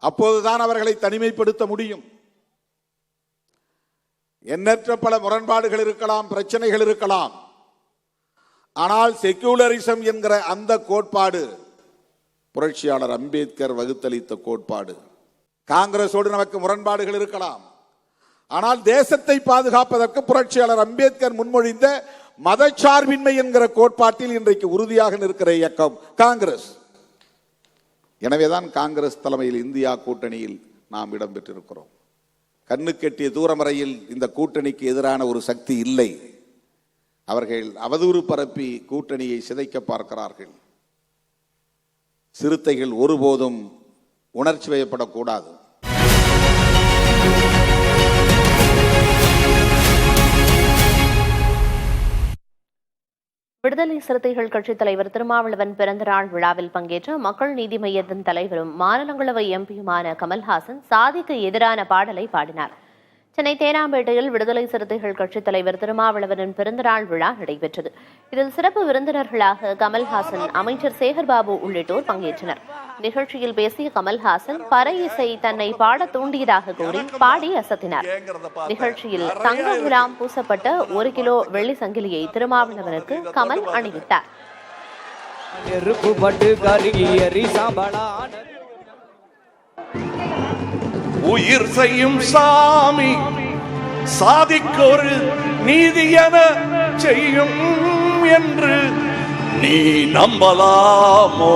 அப்போதுதான் அவர்களை தனிமைப்படுத்த முடியும். எண்ணற்ற பல முரண்பாடுகள் இருக்கலாம், பிரச்சனைகள் இருக்கலாம். ஆனால் செக்யூலரிசம் என்கிற அந்த கோட்பாடு புரட்சியாளர் அம்பேத்கர் வகுத்தளித்த கோட்பாடு. காங்கிரஸோடு நமக்கு முரண்பாடுகள் இருக்கலாம், ஆனால் தேசத்தை பாதுகாப்பதற்கு புரட்சியாளர் அம்பேத்கர் முன்மொழிந்த மதச்சார்பின்மை என்கிற கோட்பாட்டில் இன்றைக்கு உறுதியாக நிற்கிற இயக்கம் காங்கிரஸ். எனவேதான் காங்கிரஸ் தலைமையில் இந்தியா கூட்டணியில் நாம் இடம்பெற்றிருக்கிறோம். கண்ணுக்கெட்டிய தூரம் வரையில் இந்த கூட்டணிக்கு எதிரான ஒரு சக்தி இல்லை. அவர்கள் அவதூறு பரப்பி கூட்டணியை சிதைக்க பார்க்கிறார்கள். சிறுத்தைகள் ஒருபோதும் உணர்ச்சி வயப்படக்கூடாது. விடுதலை சிறுத்தைகள் கட்சித் தலைவர் திருமாவளவன் பிறந்தநாள் விழாவில் பங்கேற்ற மக்கள் நீதி மய்யத்தின் தலைவரும் மாநிலங்களவை எம்பியுமான கமல்ஹாசன் சாதிக்கு எதிரான பாடலை பாடினார். சென்னை தேனாம்பேட்டையில் விடுதலை சிறுத்தைகள் கட்சித் தலைவர் திருமாவளவனின் பிறந்தநாள் விழா நடைபெற்றது. இதில் சிறப்பு விருந்தினர்களாக கமல்ஹாசன், அமைச்சர் சேகர்பாபு உள்ளிட்டோர் பங்கேற்றனர். நிகழ்ச்சியில் பேசிய கமல்ஹாசன் பறை இசை தன்னை பாட தூண்டியதாக கூறி பாடி அசத்தினார். நிகழ்ச்சியில் தங்க முலாம் பூசப்பட்ட 1 கிலோ வெள்ளி சங்கிலியை திருமாவளவனுக்கு கமல் அணிவித்தார். உயிர் செய்யும் சாமி சாதிக்கொரு நீதியென செய்யும் என்று நீ நம்பலாமோ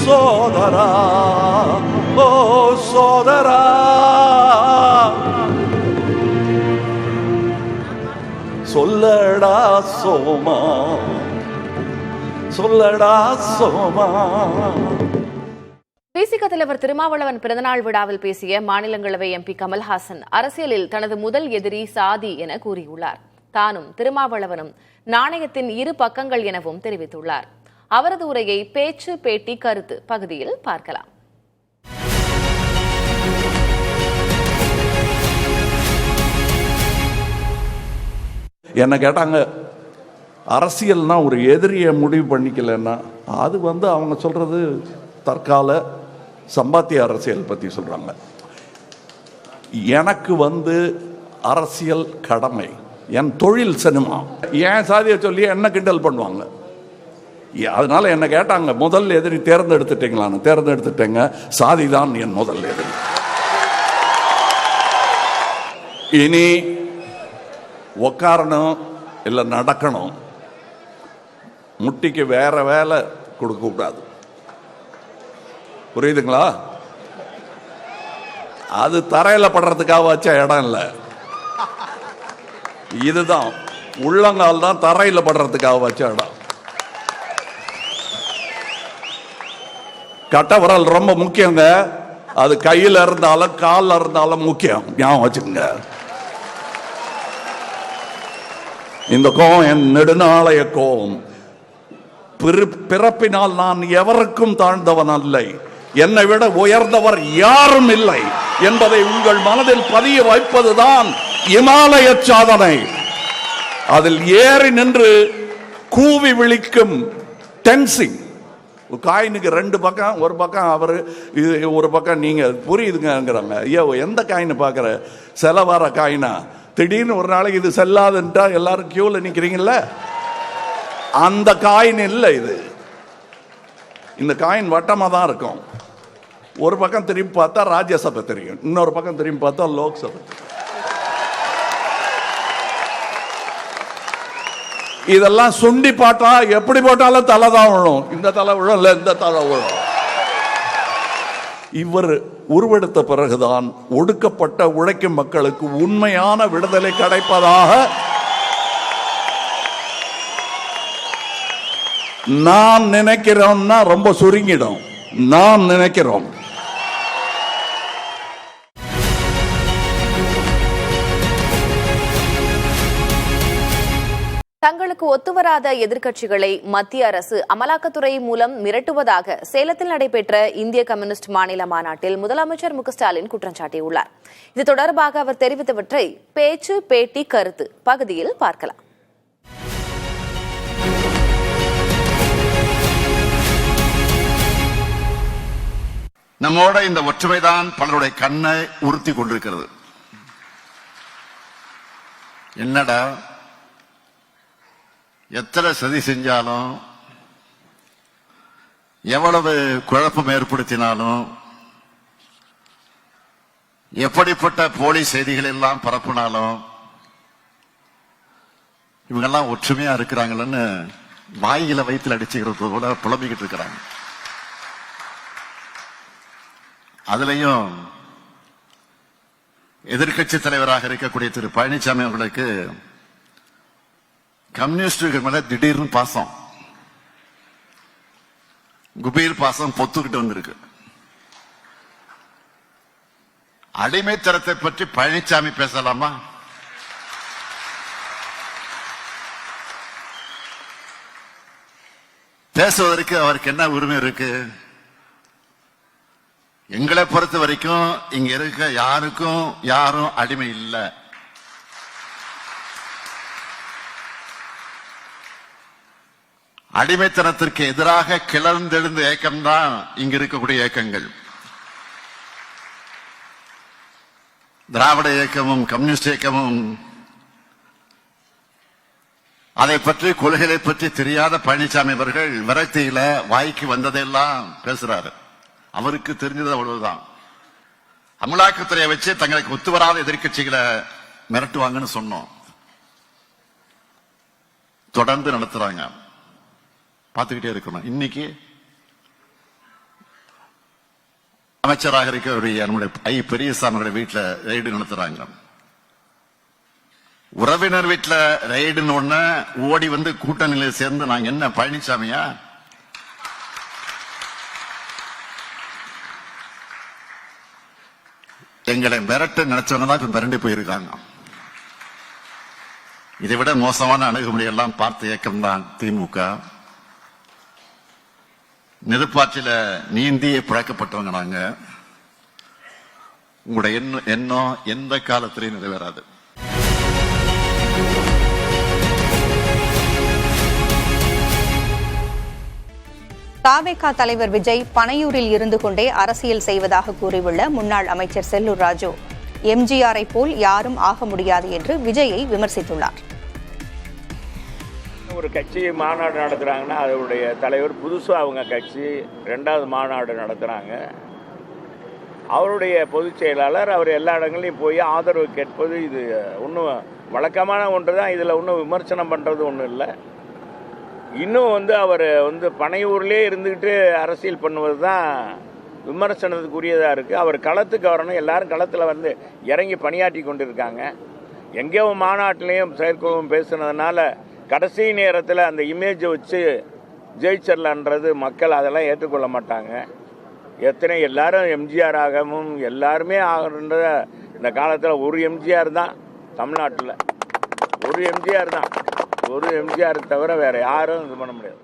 சோதரா, ஓ சோதரா. சொல்லடா சோமா, சொல்லடா சோமா. விசிக தலைவர் திருமாவளவன் பிறந்தநாள் விழாவில் பேசிய மாநிலங்களவை எம்பி கமல்ஹாசன் அரசியலில் தனது முதல் எதிரி சாதி என கூறியுள்ளார். தானும் திருமாவளவனும் நாணயத்தின் 2 பக்கங்கள் எனவும் தெரிவித்துள்ளார். அவரது உரையை பேச்சு பேட்டி கருத்து பகுதியில் பார்க்கலாம். என்ன கேட்டாங்க, அரசியல்னா ஒரு எதிரியை முடிவு பண்ணிக்கலன்னா அது அவங்க சொல்றது தற்கால சம்பாத்திய அரசியல் பற்றி சொல்கிறாங்க. எனக்கு அரசியல் கடமை, என் தொழில் சினிமா. ஏன் சாதியை சொல்லி என்ன கிண்டல் பண்ணுவாங்க. அதனால என்ன கேட்டாங்க, முதல் எதிரி தேர்ந்தெடுத்துட்டீங்களான்னு. தேர்ந்தெடுத்துட்டேங்க, சாதி தான் என் முதல் எதிரி. இனி உக்காரணும் இல்லை நடக்கணும், முட்டிக்கு வேற வேலை கொடுக்க கூடாது. புரியுதுங்களா? அது தரையில படுறதுக்காக வச்ச இடம் இல்லை. இதுதான் உள்ளங்கால் தான் தரையில படுறதுக்காக வச்ச இடம். கட்ட விரல் ரொம்ப முக்கியங்க. அது கையில இருந்தாலும் காலில் இருந்தாலும் முக்கியம். ஞாபகம் வச்சுக்கோங்க. இந்த கோபம் என் நெடுநாளைய கோபம். பிறப்பினால் நான் எவருக்கும் தாழ்ந்தவன் அல்ல, என்னை விட உயர்ந்தவர் யாரும் இல்லை என்பதை உங்கள் மனதில் பதிய வைப்பதுதான் இமாலய சாதனை. அதில் ஏறி நின்று கூவி விழிக்கும் டென்சிங். காயினுக்கு 2 பக்கம், ஒரு பக்கம் அவரு, ஒரு பக்கம் நீங்க. புரியுதுங்கிறாங்க. ஐயோ, எந்த காயின்னு பாக்குற? செலவார காயினா? திடீர்னு ஒரு நாளைக்கு இது செல்லாதுன்றா எல்லாரும் கியூல நிக்கிறீங்கல்ல, அந்த காயின் இல்லை இது. இந்த காயின் வட்டமா தான் இருக்கும். ஒரு பக்கம் திரும்பி பார்த்தா ராஜ்யசபை தெரியும், இன்னொரு பக்கம் திரும்பி பார்த்தா லோக்சபை. இதெல்லாம் சுண்டி பாட்டா எப்படி போட்டாலும் தலை தான் விழும். இந்த தலை விழும் இல்ல இந்த தலை விழும். இவர் உருவெடுத்த பிறகுதான் ஒடுக்கப்பட்ட உழைக்கும் மக்களுக்கு உண்மையான விடுதலை கிடைப்பதாக நாம் நினைக்கிறோம்னா ரொம்ப சுருங்கிடும். நாம் நினைக்கிறோம் தங்களுக்கு ஒத்துவராத எதிர்க்கட்சிகளை மத்திய அரசு அமலாக்கத்துறை மூலம் மிரட்டுவதாக சேலத்தில் நடைபெற்ற இந்திய கம்யூனிஸ்ட் மாநில மாநாட்டில் முதலமைச்சர் மு.க.ஸ்டாலின் குற்றம் சாட்டியுள்ளார். இது தொடர்பாக அவர் தெரிவித்தவற்றை பேச்சு பேட்டி கருத்து பகுதியில் பார்க்கலாம். நம்மோட இந்த ஒற்றுமைதான் பலருடைய கண்ணை உறுத்தி கொண்டிருக்கிறது. என்னடா எத்தனை சதி செஞ்சாலும் எவ்வளவு குழப்பம் ஏற்படுத்தினாலும் எப்படிப்பட்ட போலி செய்திகள் எல்லாம் பரப்பினாலும் இவங்கெல்லாம் ஒற்றுமையா இருக்கிறாங்கன்னு வாயில வயிற்றுல அடிச்சுக்கிறது கூட புலம்பிக்கிட்டு இருக்கிறாங்க. அதுலயும் எதிர்கட்சி தலைவராக இருக்கக்கூடிய திரு பழனிசாமி அவர்களுக்கு கம்யூனிஸ்டுகள் மேல திடீர்னு பாசம், குபீர் பாசம் பொத்துக்கிட்டு வந்திருக்கு. அடிமைத்தனத்தை பற்றி பழனிசாமி பேசலாமா? பேசுவதற்கு அவருக்கு என்ன உரிமை இருக்கு? எங்களை பொறுத்த வரைக்கும் இங்க இருக்க யாருக்கும் யாரும் அடிமை இல்லை. அடிமைத்தனத்திற்கு எதிராக கிளர்ந்தெழுந்த இயக்கம்தான் இங்க இருக்கக்கூடிய இயக்கங்கள். திராவிட இயக்கமும் கம்யூனிஸ்ட் இயக்கமும் அதை பற்றி கொள்கைகளை பற்றி தெரியாத பழனிசாமி அவர்கள் விரக்தியில வாய்க்கு வந்ததெல்லாம் பேசுறாரு. அவருக்கு தெரிஞ்சது அவ்வளவுதான். அமலாக்கத்துறையை வச்சு தங்களுக்கு ஒத்துவராத எதிர்கட்சிகளை மிரட்டுவாங்கன்னு சொன்னோம். தொடர்ந்து நடத்துறாங்க, பார்த்துக்கிட்டே இருக்கணும். இன்னைக்கு அமைச்சராக இருக்கக்கூடிய நம்முடைய பெரியசாமி வீட்டில் ரெய்டு நடத்துறாங்க. உறவினர் வீட்டில் ரெய்டுன்னு ஒண்ணு ஓடி வந்து கூட்டணியில சேர்ந்து நாங்க என்ன பழனிசாமியா? எங்களை மிரட்ட நினைச்சவங்க தான் மிரண்டு போயிருக்காங்க. இதை விட மோசமான அணுகுமுறை எல்லாம் பார்த்த இயக்கம் தான் திமுக. நெருப்பாற்றில நீந்தியே பிழைக்கப்பட்டவங்க நாங்க. உங்களுடைய எண்ணம் எந்த காலத்திலையும் நிறைவேறாது. தாவேகா தலைவர் விஜய் பனையூரில் இருந்து கொண்டே அரசியல் செய்வதாக கூறியுள்ள முன்னாள் அமைச்சர் செல்லூர் ராஜு எம்ஜிஆரை போல் யாரும் ஆக முடியாது என்று விஜயை விமர்சித்துள்ளார். ஒரு கட்சி மாநாடு நடத்துறாங்கன்னா அதனுடைய தலைவர் புதுசாக அவங்க கட்சி 2வது மாநாடு நடத்துறாங்க. அவருடைய பொதுச் செயலாளர் அவர் எல்லா இடங்களையும் போய் ஆதரவு கேட்பது இது ஒன்றும் வழக்கமான ஒன்று தான். இதில் ஒன்றும் விமர்சனம் பண்ணுறது ஒன்றும் இல்லை. இன்னும் அவர் பனையூர்லேயே இருந்துக்கிட்டு அரசியல் பண்ணுவது தான் விமர்சனத்துக்குரியதாக இருக்குது. அவர் களத்துக்கு வரணும். எல்லாரும் களத்தில் இறங்கி பணியாற்றி கொண்டு இருக்காங்க. எங்கேயோ மாநாட்டிலையும் செயற்குழுவும் பேசுனதுனால கடைசி நேரத்தில் அந்த இமேஜை வச்சு ஜெயிச்சிடலான்றது மக்கள் அதெல்லாம் ஏற்றுக்கொள்ள மாட்டாங்க. எல்லாரும் எம்ஜிஆர் ஆகவும் எல்லாருமே ஆகின்ற இந்த காலத்தில் ஒரு எம்ஜிஆர் தான் தமிழ்நாட்டில். ஒரு எம்ஜிஆர் தான். ஒரு எம்ஜிஆர் தவிர வேற யாரும் இது பண்ண முடியாது.